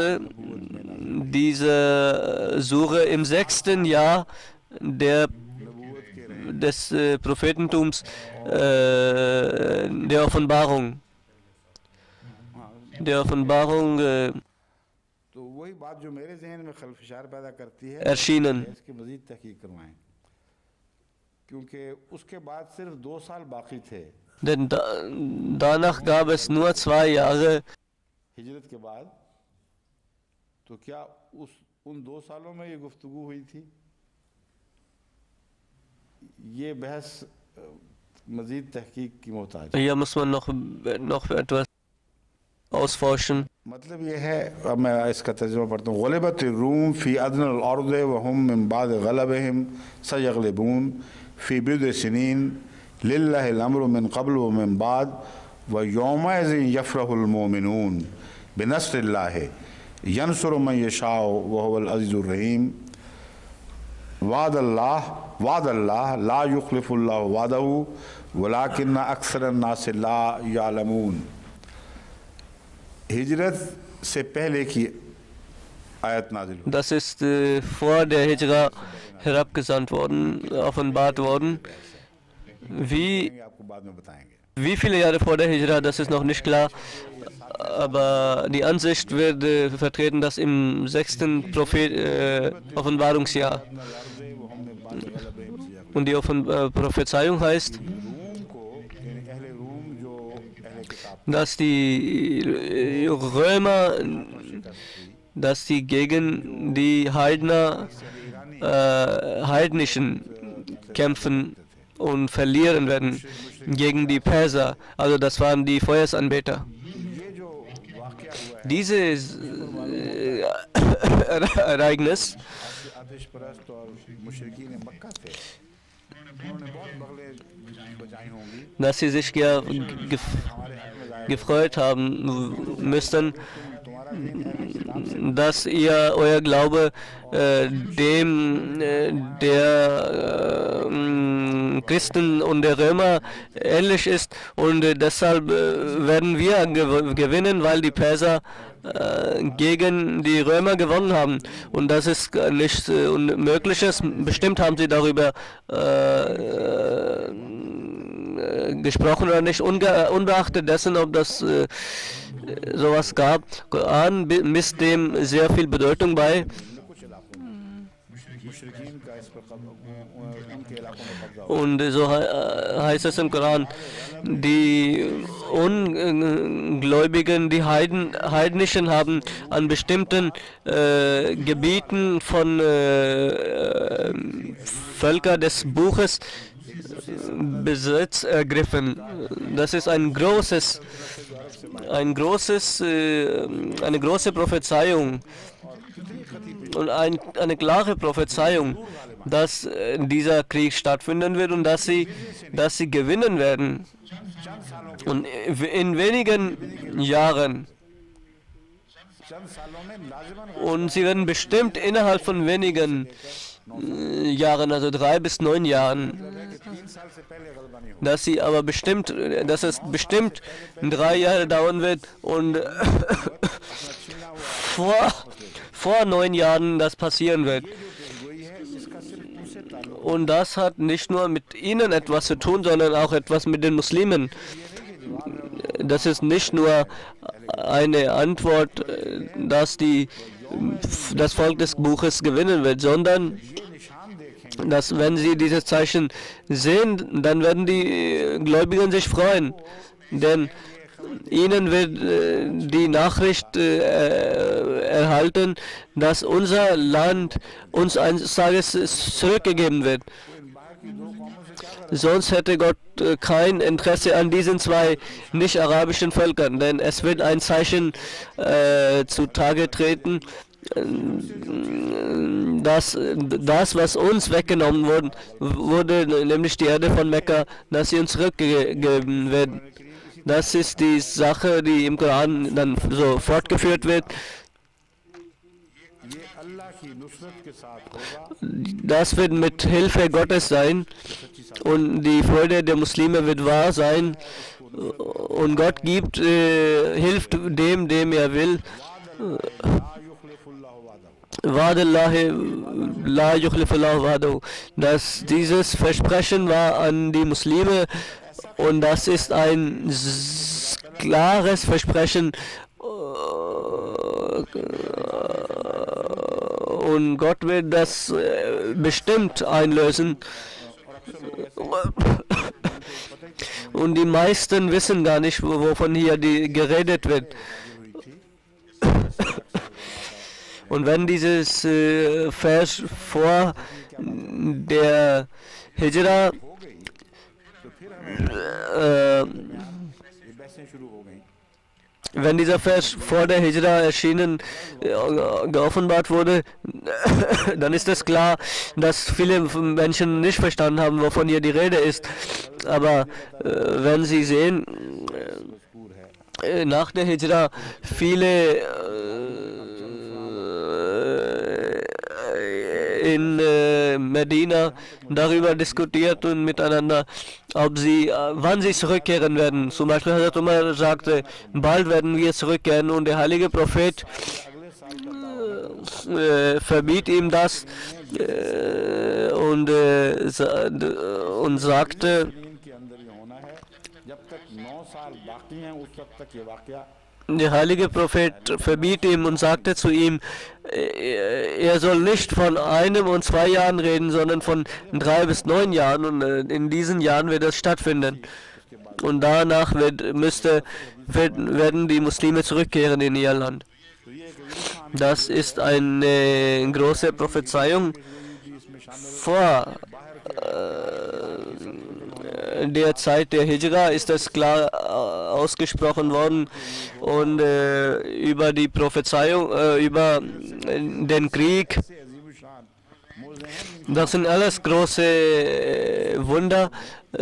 diese Sure im 6. Jahr des Prophetentums der Offenbarung तो वही बात जो मेरे जहन में खलफशार पैदा करती है erschienen. इसकी मजीद तहकीक करवाएं क्योंकि उसके बाद सिर्फ 2 साल बाकी थे Denn danach gab es nur 2 Jahre. हिजरत के बाद। तो क्या उन 2 सालों में ये गुफ्तगू हुई थी? ये बहस मजीद तहकीक की मोहताज है। Hier muss man noch etwas ausforschen. मतलब ये है, अब मैं इसका तर्जुमा पढ़ता हूँ। ग़ुलिबत रूम फ़ी अदनल अर्ज़ व हुम मिन बाद ग़लबहिम सयग़लिबून फ़ी बिद्अ सिनीन लिल्लाहिल अम्रु मिन क़ब्ल व मिन बाद व यौमइज़िन यफ़रहुल मोमिनून बिनस्रिल्लाहि यंसुरु मन यशाअ व हुवल अज़ीज़ुर रहीम वादल्लाह ला युख़्लिफ़ुल्लाहु वादहु वलाकिन्न अक्सरन नास ला यअलमून। हिजरत से पहले की आयत नाज़िल हुई। Das ist vor der Hijra herabgesandt worden, offenbart worden. आपको बाद में बताएंगे। Wie viele Jahre vor der Hijra, das ist noch nicht klar. Aber die Ansicht wird vertreten, dass im 6. Offenbarungsjahr. Und die Prophezeiung heißt, dass die Römer, dass die gegen die Heidnischen kämpfen und verlieren werden, gegen die Perser, also das waren die Feuersanbeter. Dieses Ereignis, dass sie sich gefreut haben müssten, dass euer Glaube dem der Christen und der Römer ähnlich ist und deshalb werden wir gewinnen, weil die Perser gegen die Römer gewonnen haben und das ist nichts Unmögliches. Bestimmt haben sie darüber gesprochen oder nicht, unbeachtet dessen, ob das sowas gab. Koran misst dem sehr viel Bedeutung bei. Und so heißt es im Koran, die Ungläubigen, die Heidnischen haben an bestimmten Gebieten von Völkern des Buches Besitz ergriffen. Das ist eine große Prophezeiung und eine klare Prophezeiung, dass dieser Krieg stattfinden wird und dass sie gewinnen werden. Und in wenigen Jahren, und sie werden bestimmt innerhalb von wenigen Jahren, also 3 bis 9 Jahren, dass es bestimmt 3 Jahre dauern wird und vor 9 Jahren das passieren wird. Und das hat nicht nur mit ihnen etwas zu tun, sondern auch etwas mit den Muslimen. Das ist nicht nur eine Antwort, dass das Volk des Buches gewinnen wird, sondern dass, wenn sie dieses Zeichen sehen, dann werden die Gläubigen sich freuen, denn ihnen wird die Nachricht erhalten, dass unser Land uns eines Tages zurückgegeben wird. Sonst hätte Gott kein Interesse an diesen 2 nicht-arabischen Völkern, denn es wird ein Zeichen zutage treten, dass das, was uns weggenommen wurde, nämlich die Erde von Mekka, dass sie uns zurückgegeben wird. Das ist die Sache, die im Koran dann so fortgeführt wird. Das wird mit Hilfe Gottes sein und die Freude der Muslime wird wahr sein und Gott hilft dem er will. Dass dieses Versprechen war an die Muslime und das ist ein klares Versprechen und Gott wird das bestimmt einlösen. Und die meisten wissen gar nicht, wovon hier geredet wird. Und wenn dieses Vers vor der Hijra wenn dieser Vers vor der Hijra erschienen, geoffenbart wurde, dann ist es klar, dass viele Menschen nicht verstanden haben, wovon hier die Rede ist. Aber wenn sie sehen, nach der Hijra viele in Medina darüber diskutiert und miteinander, wann sie zurückkehren werden. Zum Beispiel Hazrat Umar sagte, bald werden wir zurückkehren und der heilige Prophet verbiet ihm das und sagte, der heilige Prophet verbiet ihm und sagte zu ihm, er soll nicht von 1 und 2 Jahren reden, sondern von 3 bis 9 Jahren und in diesen Jahren wird es stattfinden. Und danach werden die Muslime zurückkehren in ihr Land. Das ist eine große Prophezeiung vor der Zeit der Hijra ist das klar ausgesprochen worden und über die Prophezeiung, über den Krieg. Das sind alles große Wunder,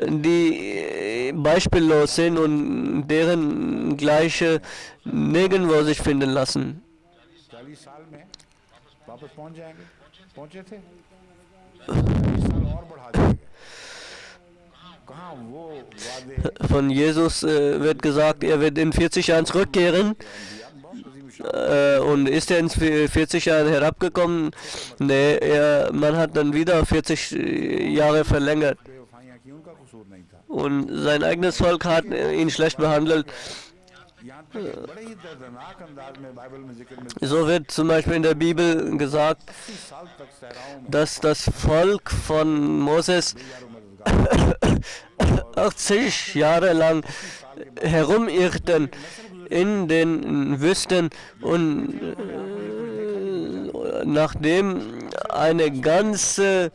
die beispiellos sind und deren gleiche nirgendwo sich finden lassen. Von Jesus wird gesagt, er wird in 40 Jahren zurückkehren. Und ist er in 40 Jahren herabgekommen? Nee, man hat dann wieder 40 Jahre verlängert. बेवफाइयां की उनका कसूर नहीं था। Und sein eigenes Volk hat ihn schlecht behandelt. यहाँ तक एक बड़े ही दर्दनाक अंदाज में बाइबल में जिक्र मिलता So wird zum Beispiel in der Bibel gesagt, है 80 साल तक सहराओं में dass das Volk von Moses यारों मददगार 80 Jahre lang herumirrten in den Wüsten und nachdem eine ganze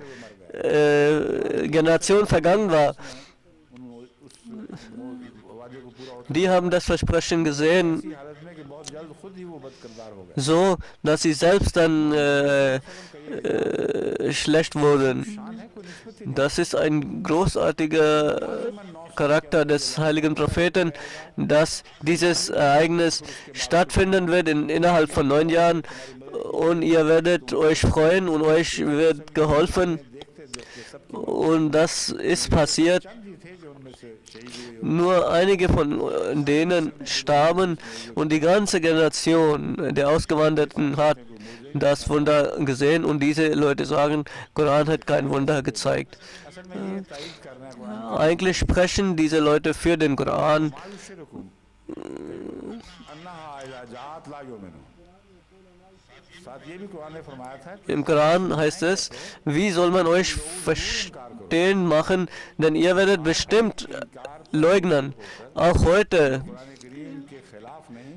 Generation vergangen war, वादे को पूरा होता die haben das Versprechen gesehen, इसी हालत में कि बहुत जल्द खुद ही वो बदकिरदार हो गए। so dass sie selbst dann schlecht wurden. शान है कोई निस्बत ही Das ist ein großartiger Charakter des heiligen Propheten, dass dieses Ereignis stattfinden wird innerhalb von 9 Jahren und ihr werdet euch freuen und euch wird geholfen und das ist passiert. चंद ही थे जो उनमें से शहीद हुए। Nur einige von denen starben und die ganze Generation der Ausgewanderten hat das Wunder gesehen und diese Leute sagen, Koran hat kein Wunder gezeigt. असल में ये तायद करना है Quran Eigentlich sprechen diese Leute für den Koran. मायुशरकुम अन्नहा इज़ा जाअत ला युमिनू। साथ ये भी कुरान ने फरमाया था कि Im Koran heißt es, wie soll man euch verstehen machen, denn ihr werdet bestimmt leugnen. Auch heute, Quran करीम के खिलाफ नहीं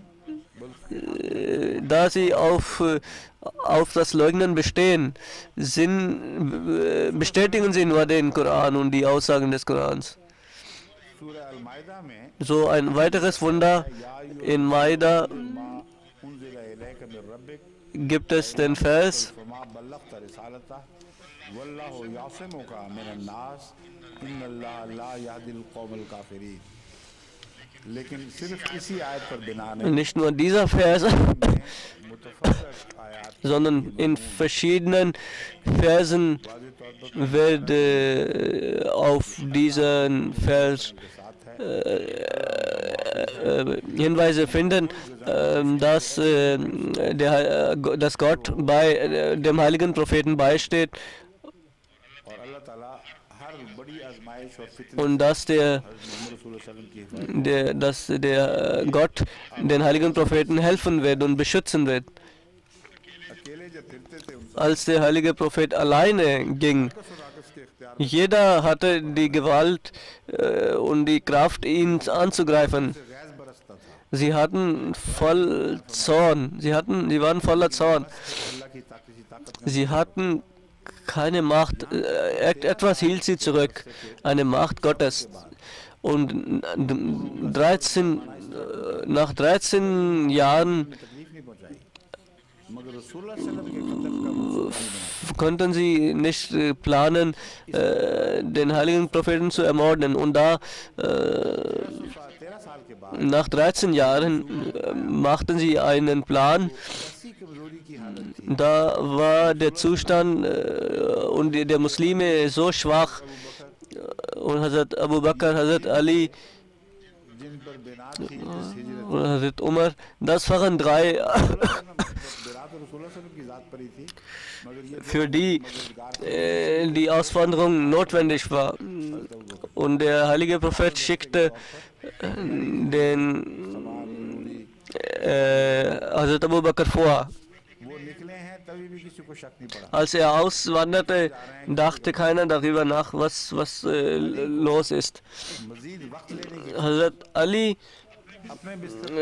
बल्कि da sie auf das Leugnen bestehen, bestätigen sie nur den Koran und die Aussagen des Korans. सूरह अल माइदा में So ein weiteres Wunder in Maida मा उनज़िला इलैका मिर रब्बिक gibt es den Vers, फमा बल्लगत रिसालता वल्लाहु यासिमुका मिनन नास इन्नल्लाह ला यहदिल कौमल काफिरीन। लेकिन सिर्फ इसी आयत पर बिना नहीं nicht nur dieser Vers, मुतफर्रक आयत sondern in verschiedenen Versen वाज़ेह तौर पर wird auf diesen Vers के साथ है Hinweise finden, dass Gott bei dem heiligen Propheten beisteht और अल्लाह ताला हर बड़ी आजमाइश और फितने und dass der Gott den heiligen Propheten helfen wird und beschützen wird. अकेले जब फिरते थे उन Als der heilige Prophet alleine ging, सुराकस के इख्तियार jeder hatte die Gewalt und die Kraft, ihn anzugreifen. से गैस बरसता था। Sie hatten voll Zorn. Sie waren voller Zorn. अल्लाह की ताकत Sie hatten keine Macht. Etwas hielt sie zurück. Eine Macht Gottes. Und nach 13 Jahren में तकलीफ नहीं पहुंचाई मगर रसूलुल्लाह सल्लल्लाहु अलैहि वसल्लम के कत्ल का konnten sie nicht planen, den heiligen Propheten zu ermorden. Und da 13 साल के बाद nach 13 Jahren machten sie einen Plan. ऐसी कमजोरी की हालत थी Da war der Zustand und der Muslime so schwach und Hazrat Abu Bakr, Hazrat Ali जिन पर बिना थी जिस हिजरत und Hazrat Umar, das waren 3, बिरात रसूलुल्लाह सल्लल्लाहु अलैहि वसल्लम की जात पर ही थी मगर ये für die die Auswanderung notwendig war. Und der heilige Prophet schickte den Hazrat Abu Bakr vor. वो निकले हैं तभी भी किसी को शक नहीं पड़ा Als er auswanderte, dachte keiner darüber nach, was los ist. मजीद वक्त लेने के Hazrat Ali अपने बिस्तर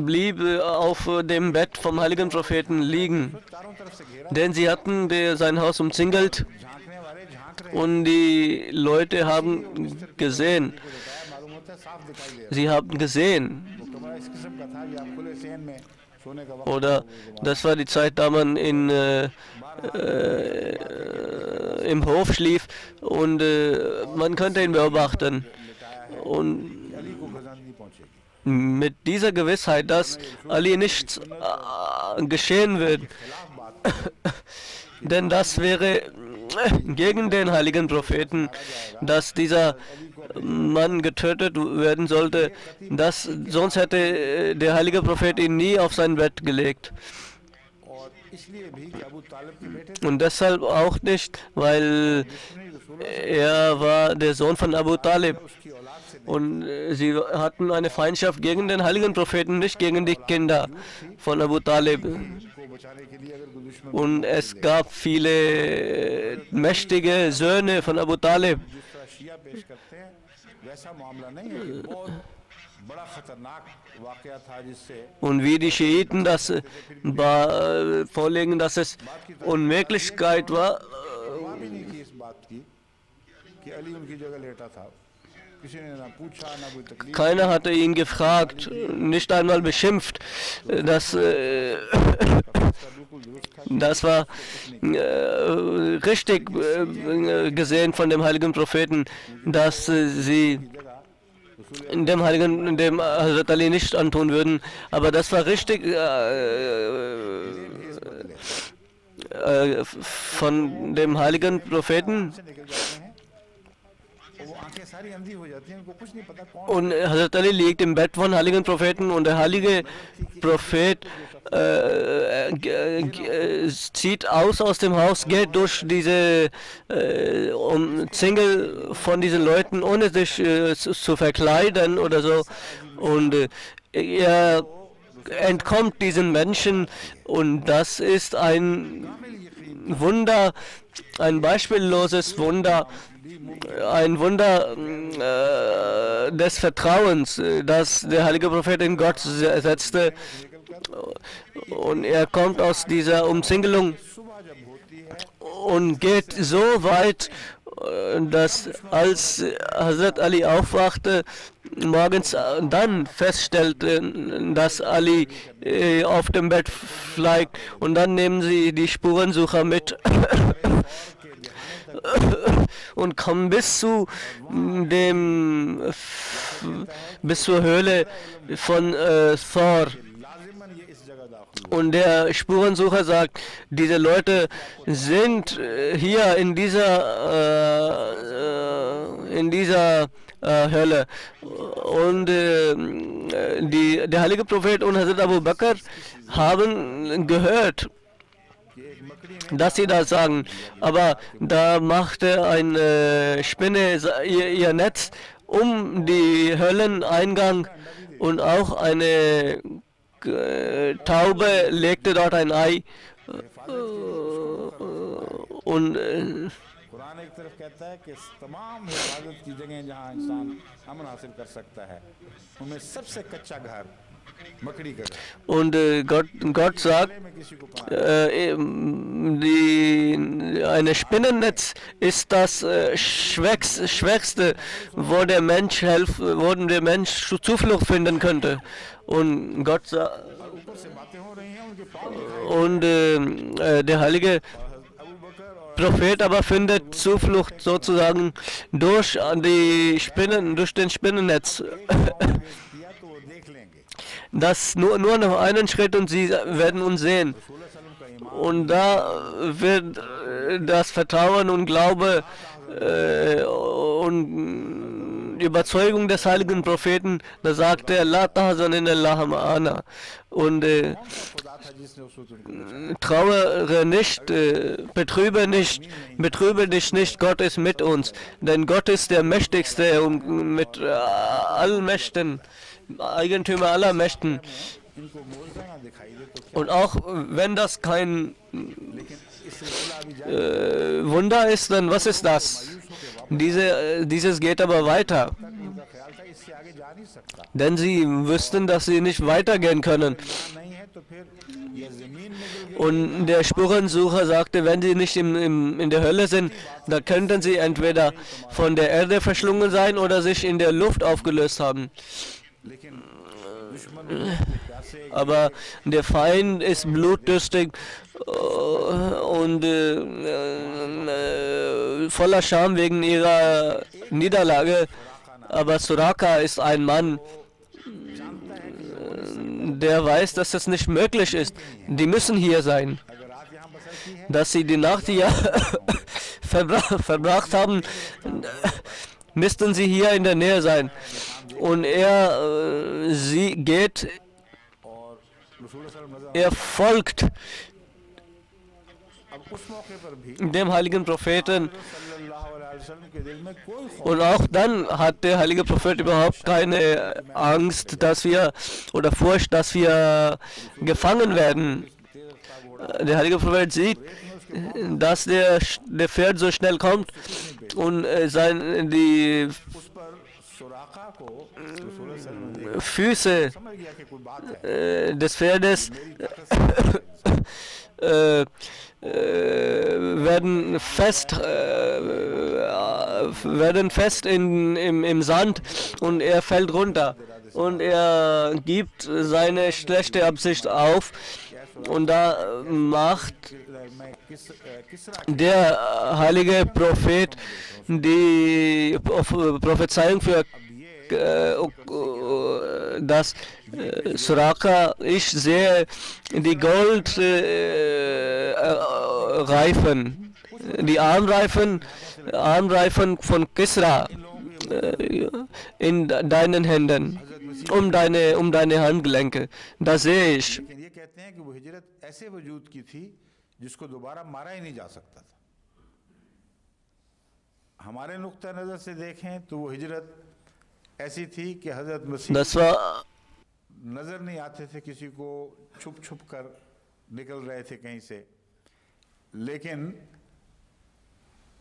blieb auf dem Bett vom heiligen Propheten liegen, चारों तरफ से घेरा denn sie hatten sein Haus umzingelt झांकने वाले झांक रहे und die Leute haben gesehen. को बताया मालूम होता है साफ दिखाई दे Sie haben gesehen. रहा वो कमरा इस किस्म का था कि आप खुले सेन में सोने का वक्त Oder das war die Zeit, da man im Hof schlief und man konnte ihn beobachten. Und Ali को गजन नहीं पहुंचेगी mit dieser Gewissheit, dass Ali nichts geschehen wird, खिलाफ बात denn das wäre gegen den heiligen Propheten, dass dieser Mann getötet werden sollte, sonst hätte der heilige Prophet ihn nie auf sein Bett gelegt. और इसलिए भी कि अबू तालिब के बेटे Und deshalb auch nicht, weil er war der Sohn von Abu Talib. उसकी औलाद से Und sie hatten eine Feindschaft gegen den heiligen Propheten, nicht gegen die Kinder von Abu Talib. को बचाने के लिए अगर कोई दुश्मन Und es gab viele mächtige Söhne von Abu Talib. जिस तरह शिया पेश करते हैं वैसा मामला नहीं है कि बहुत बड़ा खतरनाक वाकया था जिससे Und wie die Schiiten das vorlegen, dass es Unmöglichkeit war, परवाह भी नहीं की इस बात की कि अली उनकी जगह लेटा था किसी ने ना पूछा ना कोई तकलीफ keiner hatte ihn gefragt, nicht einmal beschimpft. Das बिल्कुल दुरुस्त था Das war richtig gesehen von dem heiligen Propheten, dass sie dem Hazrat Ali nicht antun würden. Aber das war richtig von dem heiligen Propheten. से निकल जाते हैं और वो आंखें सारी अंधी हो जाती हैं उनको कुछ नहीं पता कौन Und Hazrat Ali liegt im Bett von heiligen Propheten und der heilige Prophet zieht aus dem Haus, geht durch diese Umzingel von diesen Leuten, ohne sich zu verkleiden oder so. Und er entkommt diesen Menschen und das ist ein Wunder, ein beispielloses Wunder. Ein Wunder des Vertrauens, das der heilige Prophet in Gott setzte. Und er kommt aus dieser Umzingelung und geht so weit, dass als Hazrat Ali aufwachte, morgens dann feststellte, dass Ali auf dem Bett liegt. Und dann nehmen sie die Spurensucher mit und kommen bis zur Höhle von Thor. लाजिमन ये इस जगह दाखिल Und der Spurensucher sagt, diese Leute sind hier in dieser Hölle. Und der heilige Prophet und Hazrat Abu Bakr haben gehört, dass sie das sagen. Aber da machte eine Spinne ihr Netz um die Hölleneingang und auch eine Taube legte dort ein Ei. Und Quran एक तरफ कहता है कि तमाम हिफाजत की जगह जहाँ इंसान अमन हासिल कर सकता है उनमें सबसे कच्चा घर मकड़ी का घर Und Gott sagt, में किसी को पा ein Spinnennetz ist das Schwächste, wo der Mensch Zuflucht finden könnte. Und Gott sagt, ऊपर से बातें हो रही हैं उनके पाँव und der heilige अबू बकर और Prophet aber findet Zuflucht sozusagen durch den Spinnennetz. दिया तो वो देख लेंगे Das nur noch einen Schritt und sie werden uns sehen. सोलह सलम का ईमान Und da wird das Vertrauen und Glaube und Überzeugung des heiligen Propheten, da sagt er, La tahzan inna Allaha ma'ana. Und खुदा था जिसने उस वक्त उनको trauere nicht, betrübe dich nicht, Gott ist mit uns. Denn Gott ist der Mächtigste und mit allen Mächten, Eigentümer aller Mächten. इनको मोजा ना दिखाई दे तो क्या Und auch wenn das kein लेकिन इस सिलसिला अभी जारी Wunder ist, dann was ist das? Dieses geht aber weiter, तक उनका ख्याल था इससे आगे जा नहीं सकता denn sie wüssten, dass sie nicht weitergehen können. यहाँ नहीं है तो फिर ये जमीन में गिर गई Und der Spurensucher sagte, wenn sie nicht in der Hölle sind, dann könnten sie entweder von der Erde verschlungen sein oder sich in der Luft aufgelöst haben. लेकिन दुश्मन प्यासे Aber der Feind ist blutdürstig und voller Scham wegen ihrer Niederlage. Aber Suraka ist ein Mann, der weiß, dass das nicht möglich ist. Die müssen hier sein. अगर रात यहाँ बसर की है Dass sie die Nacht hier verbracht haben, müssten sie hier in der Nähe sein. Und sie geht, और रसूल सल्लल्लाहु अलैहि वसल्लम er folgt अब उस मौके पर भी dem heiligen Propheten. सल्लल्लाहु अलैहि वसल्लम के दिल में कोई खौफ Und auch dann hat der heilige Prophet überhaupt keine Angst, dass wir oder Furcht, dass wir gefangen werden. Der heilige Prophet sieht, dass der Pferd so schnell kommt und die उस पर सुराखा को रसूल सल्लल्लाहु अलैहि वसल्लम Füße ने समझ गया कि कोई बात है des Pferdes werden fest im Sand und er fällt runter und er gibt seine schlechte Absicht auf und da macht मैं Keesara der heilige Prophet die Prophezeiung für dass Suraka, ich sehe die Goldreifen, die Armreifen von Kisra in deinen Händen, um deine Handgelenke. Das sehe ich. लेकिन ये कहते हैं कि वो हिजरत ऐसे वजूद की थी जिसको दोबारा मारा ही नहीं जा सकता था। हमारे नुक्ता नज़र से देखें तो वो हिजरत ऐसी थी कि हजरत मसीह Das war नजर नहीं आते थे किसी को, छुप छुप कर निकल रहे थे कहीं से, लेकिन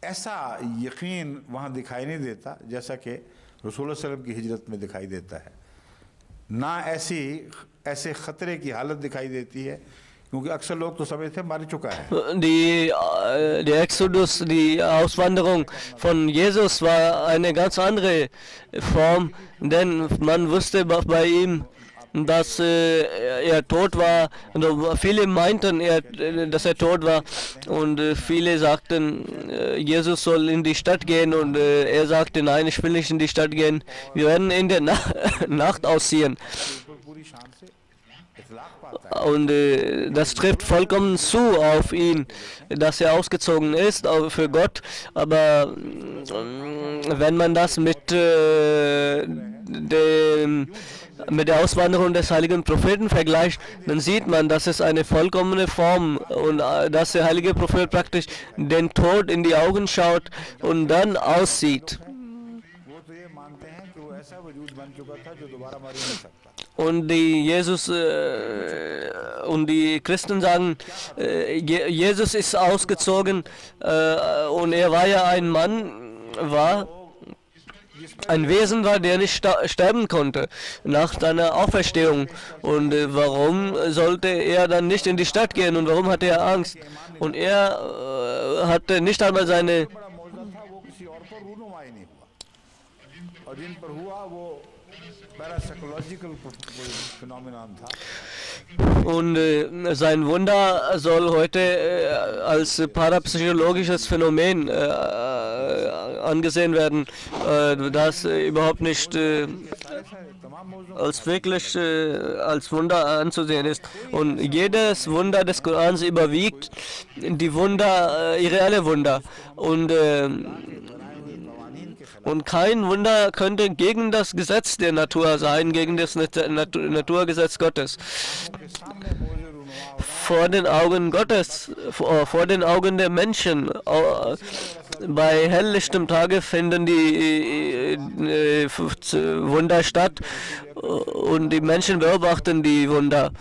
ऐसा यकीन वहाँ दिखाई नहीं देता जैसा कि रसूल सल्लल्लाहु अलैहि वसल्लम की हिजरत में दिखाई देता है। ना ऐसे ख़तरे की हालत दिखाई देती है, क्योंकि अक्सर लोग तो समझते हैं मार चुका है। der Exodus, die Auswanderung von Jesus war eine ganz andere Form, denn man wusste bei ihm, dass er tot war. Und viele meinten, dass er tot war. Und viele sagten, Jesus soll in die Stadt gehen. Und er sagte, nein, ich will nicht in die Stadt gehen. Wir werden in der Nacht ausziehen. Und das trifft vollkommen zu auf ihn, dass er ausgezogen ist für Gott. Aber wenn man das mit der Auswanderung des heiligen Propheten vergleicht, dann sieht man, dass es eine vollkommene Form und dass der heilige Prophet praktisch den Tod in die Augen schaut und dann aussieht. Und die Christen sagen, Jesus ist ausgezogen und er war ja ein Wesen war, der nicht sterben konnte nach seiner Auferstehung. Und warum sollte er dann nicht in die Stadt gehen und warum hatte er Angst? Und er hatte nicht einmal seine und sein Wunder soll heute als parapsychologisches Phänomen angesehen werden, das überhaupt nicht als wirklich als Wunder anzusehen ist. Und jedes Wunder des Korans überwiegt die Wunder, irreelle Wunder. Und kein Wunder könnte gegen das Gesetz der Natur sein, gegen das Naturgesetz Gottes. Vor den Augen Gottes, vor den Augen der Menschen. Bei helllichtem Tage finden die Wunder statt und die Menschen beobachten die Wunder.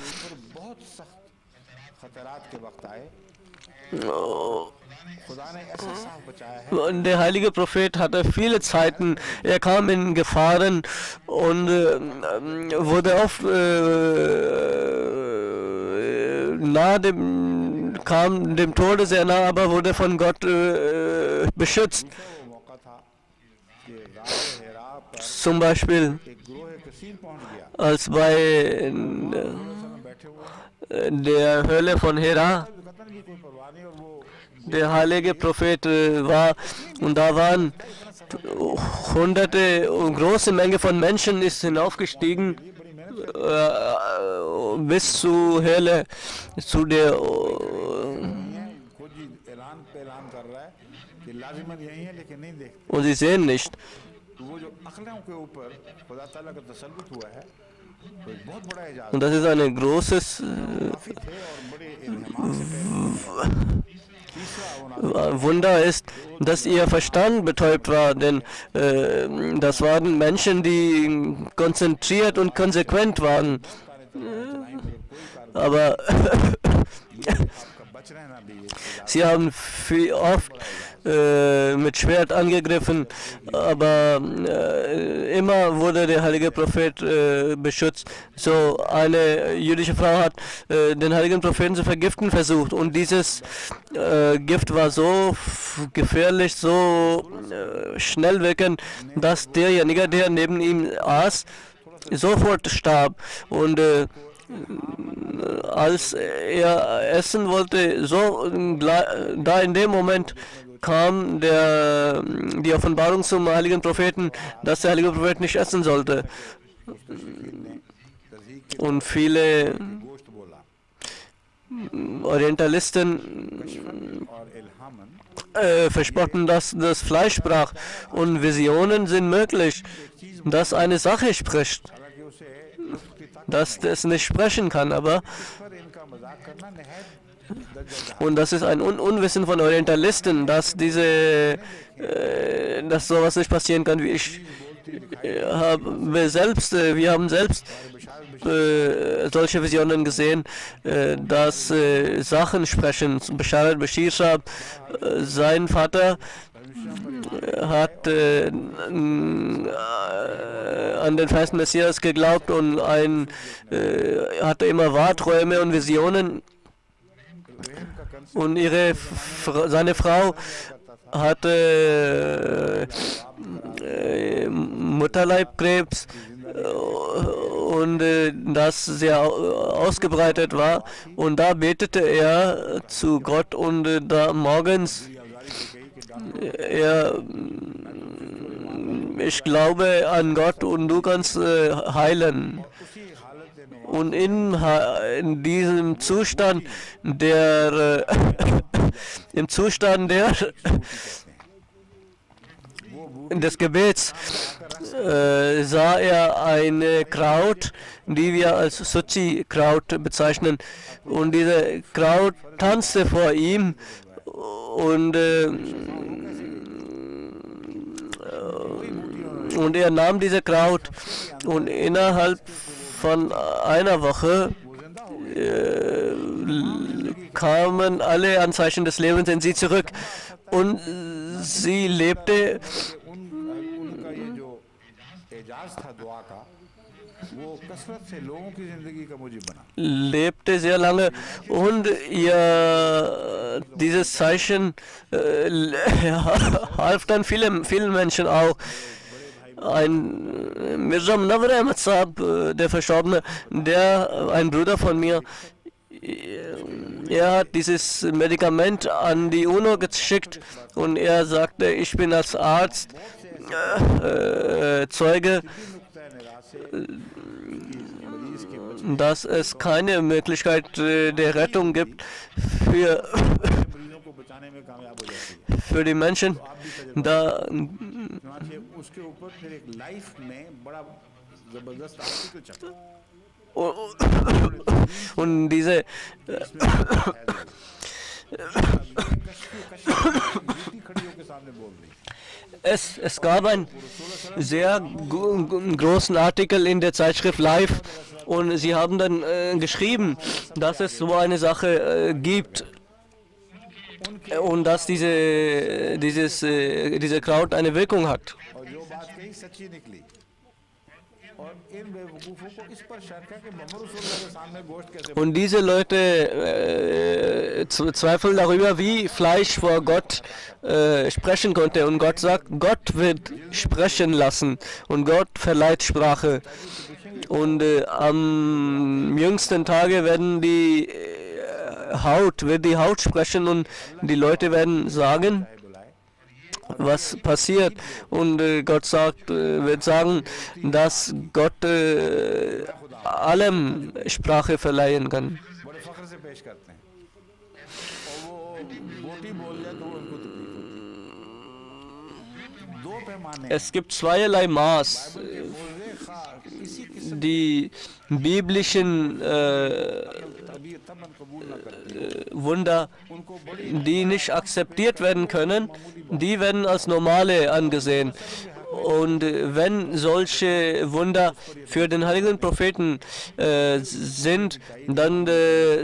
Und der heilige Prophet hatte viele Zeiten, er kam in Gefahren und wurde oft kam dem Tode sehr nah, aber wurde von Gott beschützt. Zum Beispiel als bei der Höhle von Hera der heilige Prophet war und da waren hunderte und große Menge von Menschen ist hinaufgestiegen bis zur Höhle, zu der अक्लमंद यही है लेकिन नहीं देखते। und sie sehen nicht. तो वो जो अक्लों के ऊपर खुदा ताला का तसल्लुत हुआ है वो एक बहुत बड़ा Ejaz Und das ist ein großes काफी थे और बड़े इल्हामात से पैदा तीसरा वो Wunder ist, dass ihr Verstand betäubt war, denn das waren Menschen, die konzentriert und konsequent waren. Aber आपका बच रहना भी एक sie haben viel oft mit Schwert angegriffen, aber immer wurde der heilige Prophet beschützt. So eine jüdische Frau hat den heiligen Propheten zu vergiften versucht und dieses Gift war so gefährlich, so schnell wirkend, dass derjenige, der neben ihm aß, sofort starb. Und als er essen wollte, so da in dem Moment kam die Offenbarung zum heiligen Propheten, dass der heilige Prophet nicht essen sollte. Und viele गोश्त बोला Orientalisten और इल्हामन verspotten, dass das Fleisch sprach. Und Visionen sind möglich, dass eine Sache spricht, हालांकि उसे उसकी ताकत dass es nicht sprechen kann, aber पर इनका मजाक करना नहायत दर्जा und das ist ein Unwissen von Orientalisten, dass dass sowas nicht passieren kann, wie ich wir haben selbst solche Visionen gesehen, dass Sachen sprechen. Basharat Bashir Sahab, sein Vater hat an den festen Messias geglaubt und hatte immer Wahrträume und Visionen. Und seine Frau hatte Mutterleibkrebs und das sehr ausgebreitet war. Und da betete er zu Gott und da morgens ich glaube an Gott und du kannst heilen. Und in diesem Zustand des Gebets sah er eine Kraut, die wir als Suchi-Kraut bezeichnen. Und diese Kraut tanzte vor ihm und er nahm diese Kraut und innerhalb von einer Woche kamen alle Anzeichen des Lebens in sie zurück und sie lebte उनका ये जो एजाज था दुआ का वो कसरत से लोगों की जिंदगी का मुझे बना sehr lange und dieses Zeichen half dann vielen Menschen auch. Ein Mirza Munawwar Ahmad Sahab, der Verstorbene, ein Bruder von mir, er hat dieses Medikament an die UNO geschickt und er sagte, ich bin als Arzt Zeuge, dass es keine Möglichkeit der Rettung gibt für die Menschen. Da उसके ऊपर फिर एक लाइफ में बड़ा जबरदस्त आर्टिकल छपा und diese खड़ी होकर सामने बोल रही es gab einen sehr großen Artikel in der Zeitschrift Life und sie haben dann geschrieben, dass es so eine Sache gibt und dass diese Kraut eine Wirkung hat. और जो बात कही सच्ची निकली और इन बेवकूफों को इस पर शक है कि मोहम्मद रसूलुल्लाह के सामने गोश्त कैसे Und diese Leute zweifeln darüber, wie Fleisch vor Gott sprechen konnte. Und Gott sagt, Gott wird sprechen lassen und Gott verleiht Sprache. Und am jüngsten Tage werden die Haut sprechen und die Leute werden sagen, was passiert. Und Gott wird sagen, dass Gott allem Sprache verleihen kann. बड़े फख्र से पेश करते हैं और वो बोटी बोल जाए तो वो उनको तकलीफ होती है दो पैमाने Es gibt zweierlei Maß. के मोज़े खा किसी किस्म Die biblischen तभी तब कबूल न करते Wunder, उनको बड़ी die nicht akzeptiert werden können, die werden als normale angesehen. Und wenn solche Wunder für den heiligen Propheten sind, dann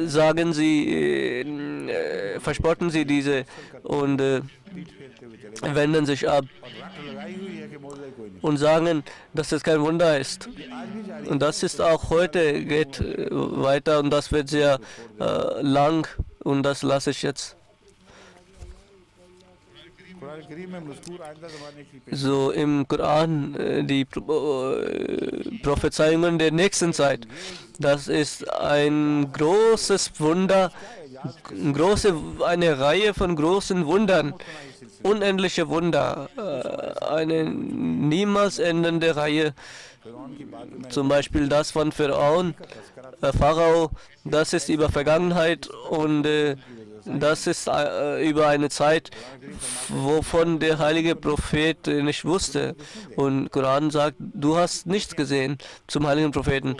sagen sie, verspotten sie diese und पीठ फेरते हुए चले wenden sich ab और रट लगाई हुई है कि मोज़े कोई नहीं und sagen, dass es kein Wunder ist. आज भी जारी Und das ist auch heute, geht weiter und das wird sehr lang und das lasse ich jetzt. Quran करीम में मज़कूर आइंदा ज़माने की So im Koran die Prophezeiungen der nächsten Zeit. Das ist ein großes Wunder, eine Reihe von großen Wundern, unendliche Wunder, eine niemals endende Reihe. फ़िरौन की बात में Zum Beispiel das von Pharao, das ist über Vergangenheit und das ist über eine Zeit, wovon der heilige Prophet nicht wusste. Und Koran sagt, du hast nichts gesehen zum heiligen Propheten.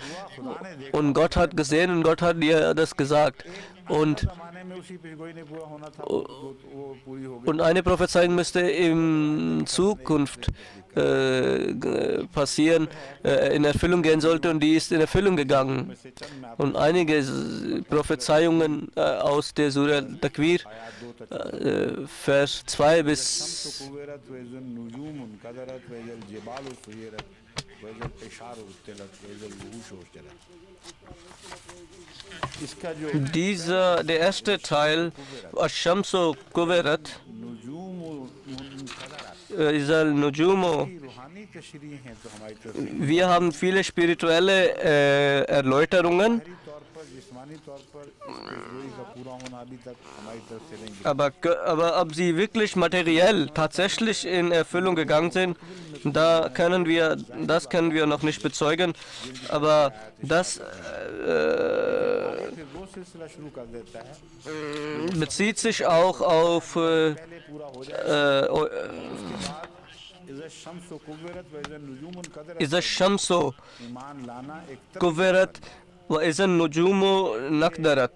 Und Gott hat gesehen und Gott hat dir das gesagt. Und ज़माने में उसी पेशगोई ने पूरा होना था वो पूरी हो गई Und eine Prophezeiung müsste in Zukunft passieren, in Erfüllung gehen sollte und die ist in Erfüllung gegangen. से चंद में आप Und einige Prophezeiungen aus der Surah Takwir, Vers 2 bis कुवेरत वज़ल नुजूम कदरत वज़ल जिबाल सुयरत वज़ल इशार उतलत वज़ल वहूश उतलत इसका जो der erste Teil, Ash-Shamsu Kuverat, नुजूम कदरत Isal Nujumo. रूहानी तशरीह हैं तो हमारी तरफ Wir haben viele spirituelle Erläuterungen, ज़ाहिरी तौर पर जिस्मानी तौर पर इस पेशगोई का पूरा होना अभी तक हमारी तरफ से नहीं aber ob sie wirklich materiell tatsächlich in Erfüllung gegangen sind, das können wir noch nicht bezeugen. Aber das फिर वो सिलसिला शुरू कर देता है bezieht sich auch auf पहले पूरा हो जाए इज़ा शम्स कुवेरत वज़ल नुजूम कदरत Isa Shamsu ईमान लाना एक तरफ Kuverat wa Isa Nujumu Nakdarat.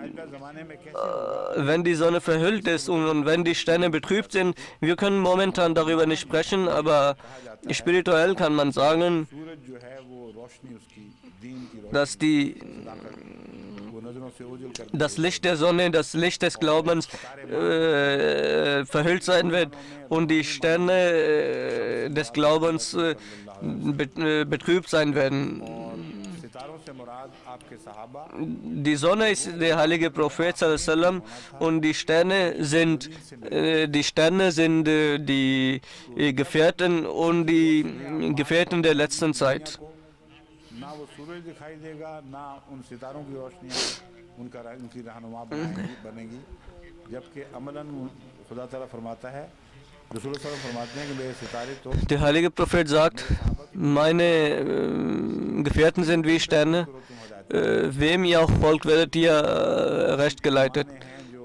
आइंदा ज़माने में कैसे Wenn die Sonne verhüllt ist und wenn die Sterne betrübt sind, wir können momentan darüber nicht sprechen, aber spirituell kann man sagen, सूरज जो है वो रोशनी उसकी दीन की रोशनी dass वो नजरों से ओझल कर das Licht der Sonne, das Licht des Glaubens verhüllt sein wird und die Sterne des Glaubens betrübt sein werden. सितारों से मुराद आपके सहाबा Die Sonne ist der heilige Prophet sallallahu alaihi wasallam und die Sterne sind die Gefährten und die Gefährten der letzten Zeit. ना वो सूरज दिखाई देगा ना उन सितारों की रोशनियाँ उनकी रहनुमा बनेगी जबकि अमलन खुदा ताला फरमाता है रसूल सल्लल्लाहु अलैहि वसल्लम फरमाते हैं कि मेरे सितारे तो Der heilige Prophet sagt, meine Gefährten sind wie Sterne, wem ihr auch folgt, werdet ihr recht geleitet.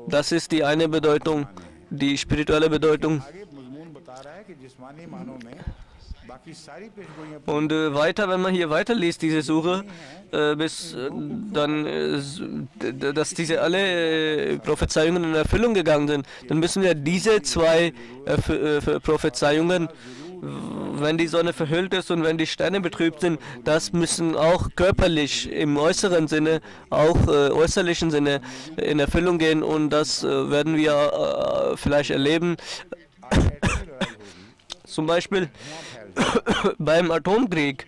Das ist die eine Bedeutung, die spirituelle Bedeutung. आगे मजमून बता रहा है कि जिस्मानी मानों में बाकी सारी पेशगोइयाँ Und weiter, wenn man hier weiterliest, diese Suche, bis dann, dass diese alle Prophezeiungen in Erfüllung gegangen sind, dann müssen wir diese zwei Prophezeiungen, wenn die Sonne verhüllt ist und wenn die Sterne betrübt sind, das müssen auch körperlich im äußeren Sinne, auch äußerlichen Sinne in Erfüllung gehen und das werden wir vielleicht erleben. Zum Beispiel beim Atomkrieg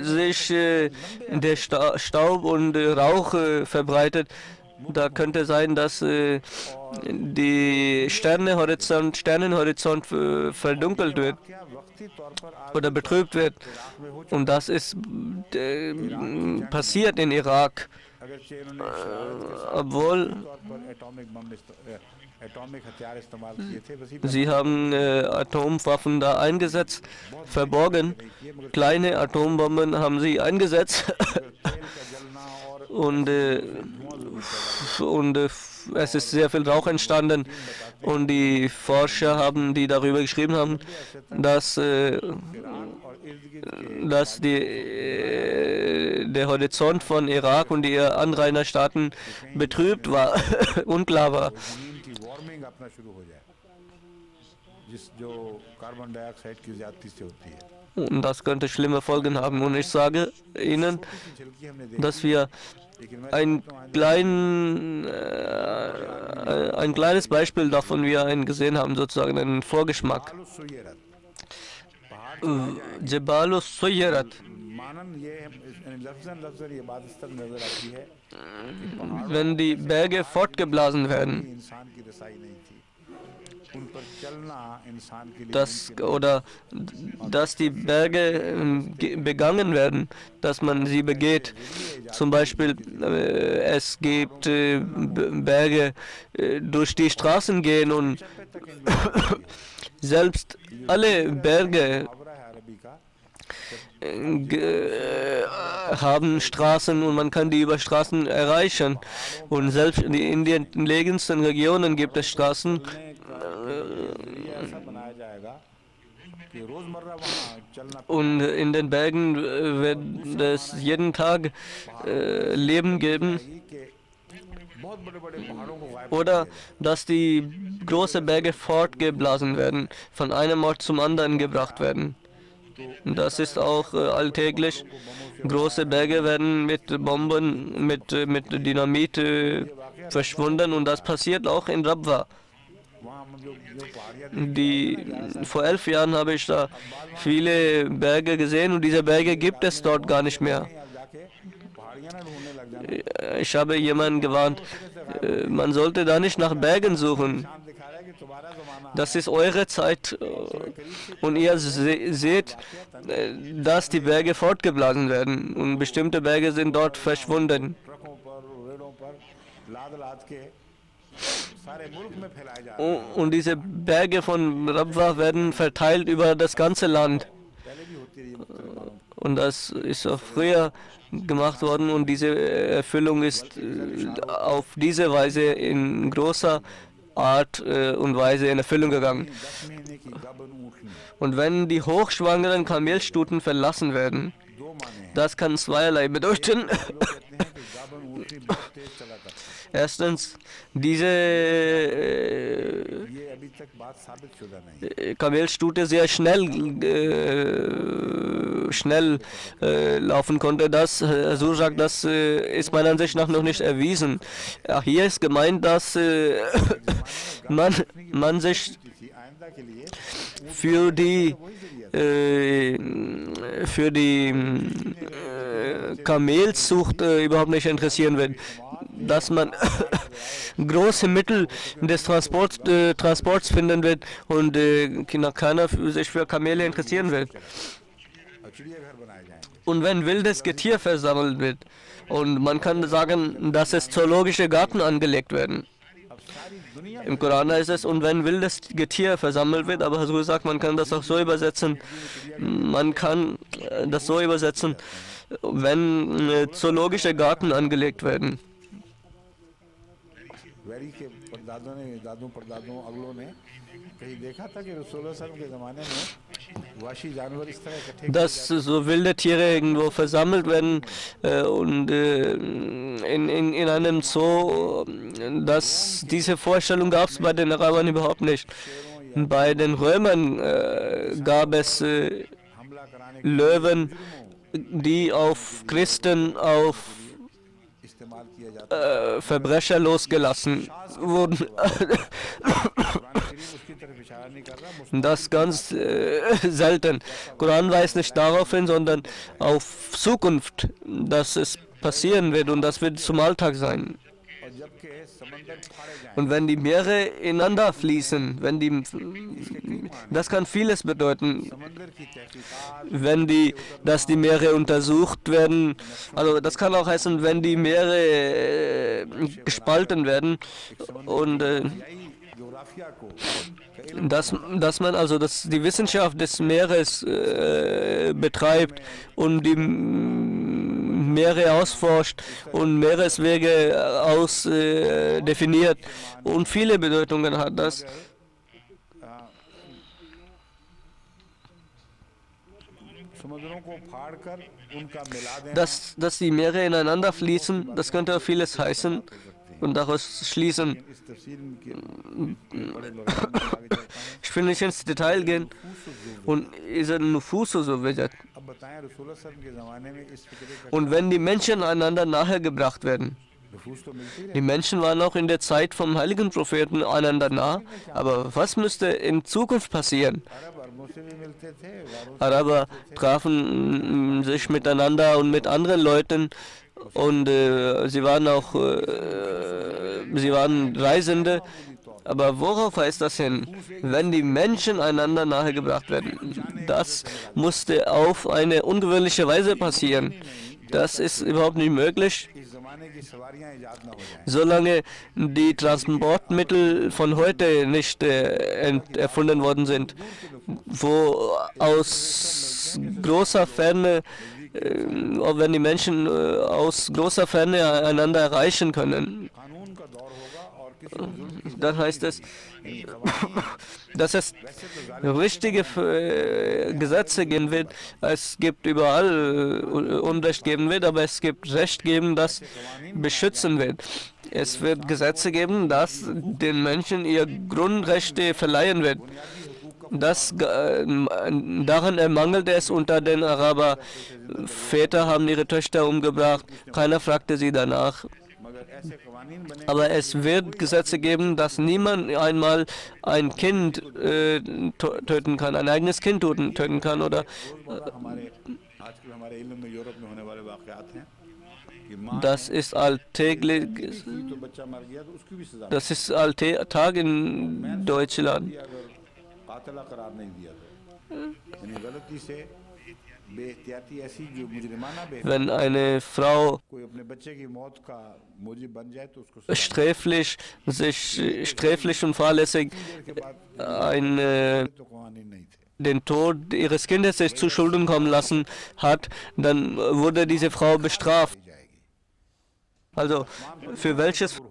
sich der Staub und Rauch verbreitet. Da könnte sein, dass die Sternenhorizont verdunkelt wird क्या वक्ती तौर पर आप oder betrübt wird. Und das ist passiert in Irak, अगरचे इन्होंने शरारत के obwohl तौर पर एटॉमिक हथियार इस्तेमाल किए थे वसी sie haben Atomwaffen da eingesetzt, verborgen. Kleine Atombomben haben sie eingesetzt तेल का जलना और und es ist sehr viel Rauch entstanden und die Forscher haben, die darüber geschrieben haben, dass, der Horizont von Irak und die Anrainerstaaten betrübt war, unklar war. जमीन की वार्मिंग अपना शुरू हो जाए जो कार्बन डाइऑक्साइड की ज्यादती से होती है। Und das könnte schlimme Folgen haben. Und ich sage Ihnen, dass wir ein kleines Beispiel davon gesehen haben, sozusagen einen Vorgeschmack. Jebalus Suyarat. Wenn die Berge fortgeblasen werden, dass die Berge begangen werden, dass man sie begeht. Zum Beispiel, es gibt Berge, durch die Straßen gehen und selbst alle Berge haben Straßen und man kann die über Straßen erreichen. Und selbst in den entlegensten Regionen gibt es Straßen. Und in den Bergen wird es jeden Tag Leben geben. Oder dass die großen Berge fortgeblasen werden, von einem Ort zum anderen gebracht werden. Das ist auch alltäglich. Große Berge werden mit Bomben, mit Dynamit verschwunden und das passiert auch in Rabwa. Vor 11 Jahren habe ich da viele Berge gesehen und diese Berge gibt es dort gar nicht mehr. Ich habe jemanden gewarnt, man sollte da nicht nach Bergen suchen. Das ist eure Zeit und ihr seht, dass die Berge fortgeblasen werden und bestimmte Berge sind dort verschwunden. Und diese Berge von Rabwa werden verteilt über das ganze Land. Und das ist auch früher gemacht worden und diese Erfüllung ist auf diese Weise in großer Art und Weise in Erfüllung gegangen. Und wenn die hochschwangeren Kamelstuten verlassen werden, das kann zweierlei bedeuten. Erstens, diese Kamelstute sehr schnell laufen konnte. Das, so sagt, das ist meiner Ansicht nach noch nicht erwiesen. Ja, hier ist gemeint, dass man sich für die Kamelzucht überhaupt nicht interessieren wird, dass man große Mittel des Transports finden wird und keiner sich für Kamele interessieren wird. Und wenn wildes Getier versammelt wird und man kann sagen, dass es zoologische Garten angelegt werden. Im Koran heißt es, und wenn wildes Getier versammelt wird, aber so gesagt, man kann das auch so übersetzen, wenn zoologische Garten angelegt werden. Dass so wilde Tiere irgendwo versammelt werden und in einem Zoo, diese Vorstellung gab es bei den Arabern überhaupt nicht. Bei den Römern gab es Löwen, die auf Christen, auf Verbrecher losgelassen wurden. Das ganz selten. Koran weist nicht darauf hin, sondern auf Zukunft, dass es passieren wird und das wird zum Alltag sein. Und wenn die Meere ineinander fließen, das kann vieles bedeuten, dass die Meere untersucht werden, also das kann auch heißen, wenn die Meere gespalten werden und dass die Wissenschaft des Meeres betreibt und die Meere ausforscht und Meereswege definiert. Und viele Bedeutungen hat das. Dass die Meere ineinander fließen, das könnte auch vieles heißen und daraus schließen. Ich will nicht ins Detail gehen. Und wenn die Menschen einander nahegebracht werden, die Menschen waren auch in der Zeit vom heiligen Propheten einander nah, aber was müsste in Zukunft passieren? Araber trafen sich miteinander und mit anderen Leuten und sie waren Reisende. Aber worauf weist das hin? Wenn die Menschen einander nahegebracht werden, das musste auf eine ungewöhnliche Weise passieren. Das ist überhaupt nicht möglich, solange die Transportmittel von heute nicht erfunden worden sind, wo aus großer Ferne, wenn die Menschen aus großer Ferne einander erreichen können. Dann heißt es, dass es richtige Gesetze geben wird. Es gibt überall Unrecht geben wird, aber es gibt Recht geben, das beschützen wird. Es wird Gesetze geben, das den Menschen ihre Grundrechte verleihen wird. Daran ermangelte es unter den Arabern. Väter haben ihre Töchter umgebracht, keiner fragte sie danach. Aber es wird Gesetze geben, dass niemand einmal ein Kind töten kann, ein eigenes Kind töten kann oder das ist alltäglich, das ist Alltag in Deutschland. Wenn eine Frau sträflich und fahrlässig den Tod ihres Kindes sich zu Schulden kommen lassen hat, dann wurde diese Frau bestraft. Also für welches?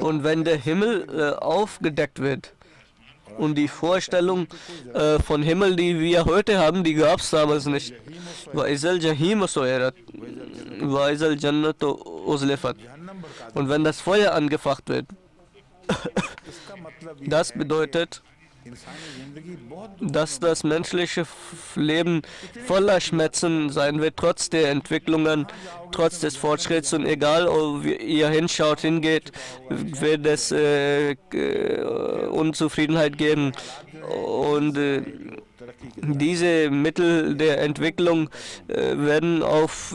Und wenn der Himmel aufgedeckt wird und die Vorstellung von Himmel, die wir heute haben, die gab es damals nicht. Und wenn das Feuer angefacht wird, das bedeutet, dass das menschliche Leben voller Schmerzen sein wird, trotz der Entwicklungen, trotz des Fortschritts, und egal, ob ihr hinschaut, hingeht, wird es Unzufriedenheit geben. Und diese Mittel der Entwicklung werden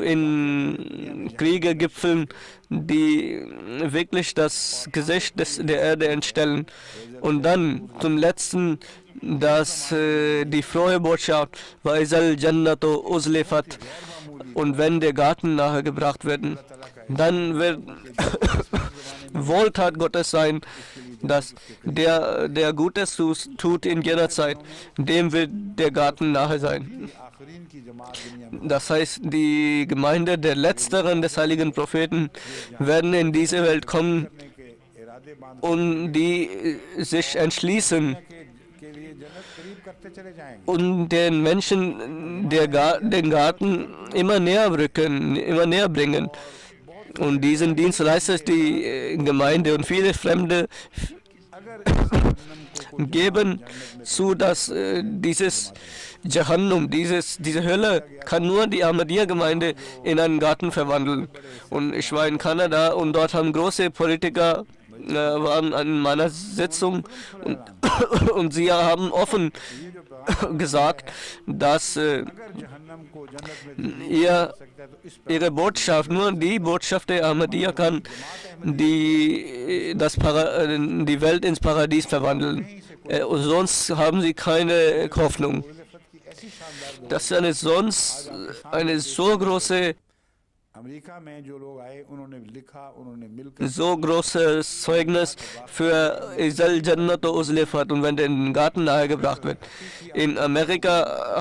in Kriege gipfeln, die wirklich das Gesicht der Erde entstellen. Und dann zum Letzten die frohe Botschaft, Vaisal Jannato Uzlifat, und wenn der Garten nahegebracht wird, dann wird Wohltat Gottes sein, dass der Gutes tut in jener Zeit, dem wird der Garten nahe sein. Das heißt, die Gemeinde der Letzteren des heiligen Propheten werden in diese Welt kommen und die sich entschließen und den Menschen den Garten immer näher rücken, immer näher bringen. Und diesen Dienst leistet die Gemeinde, und viele Fremde geben zu, dass dieses Jahannam, diese Hölle, kann nur die Ahmadiyya-Gemeinde in einen Garten verwandeln. Und ich war in Kanada und dort haben große Politiker waren an meiner Sitzung und sie haben offen gesagt, dass ihre Botschaft, nur die Botschaft der Ahmadiyya kann die Welt ins Paradies verwandeln. Sonst haben sie keine Hoffnung. Das ist eine so große America में जो लोग आए उन्होंने लिखा, उन्होंने मिलकर so großes Zeugnis für Isal Jannat Uslifat und wenn der in den Garten nahegebracht wird. In Amerika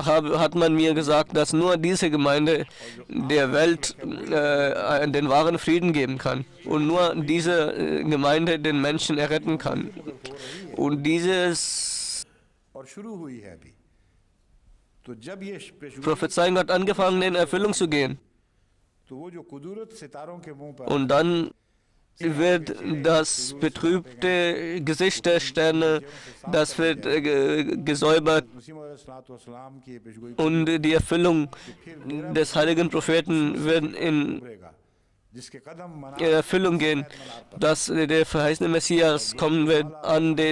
hat man mir gesagt, dass nur diese Gemeinde der Welt den wahren Frieden geben kann und nur diese Gemeinde den Menschen erretten kann. Und dieses और शुरू हुई है अभी। तो जब ये पेशगोई Prophezeiung hat angefangen in Erfüllung zu gehen. तो वो जो कुदरत सितारों के मुंह पर Und dann wird das betrübte Gesicht der Sterne, das wird gesäubert मुसीम अलैहिस्सलाम की ये पेशगोई und die Erfüllung des heiligen Propheten wird in उभरेगा, जिसके कदम मना Erfüllung gehen, dass der verheißene Messias kommen wird,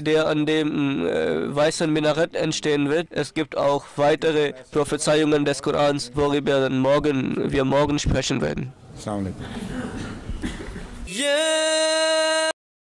der an dem weißen Minarett entstehen wird. Es gibt auch weitere Prophezeiungen des Korans, worüber wir morgen sprechen werden. अस्सलाम वालेकुम। Yeah!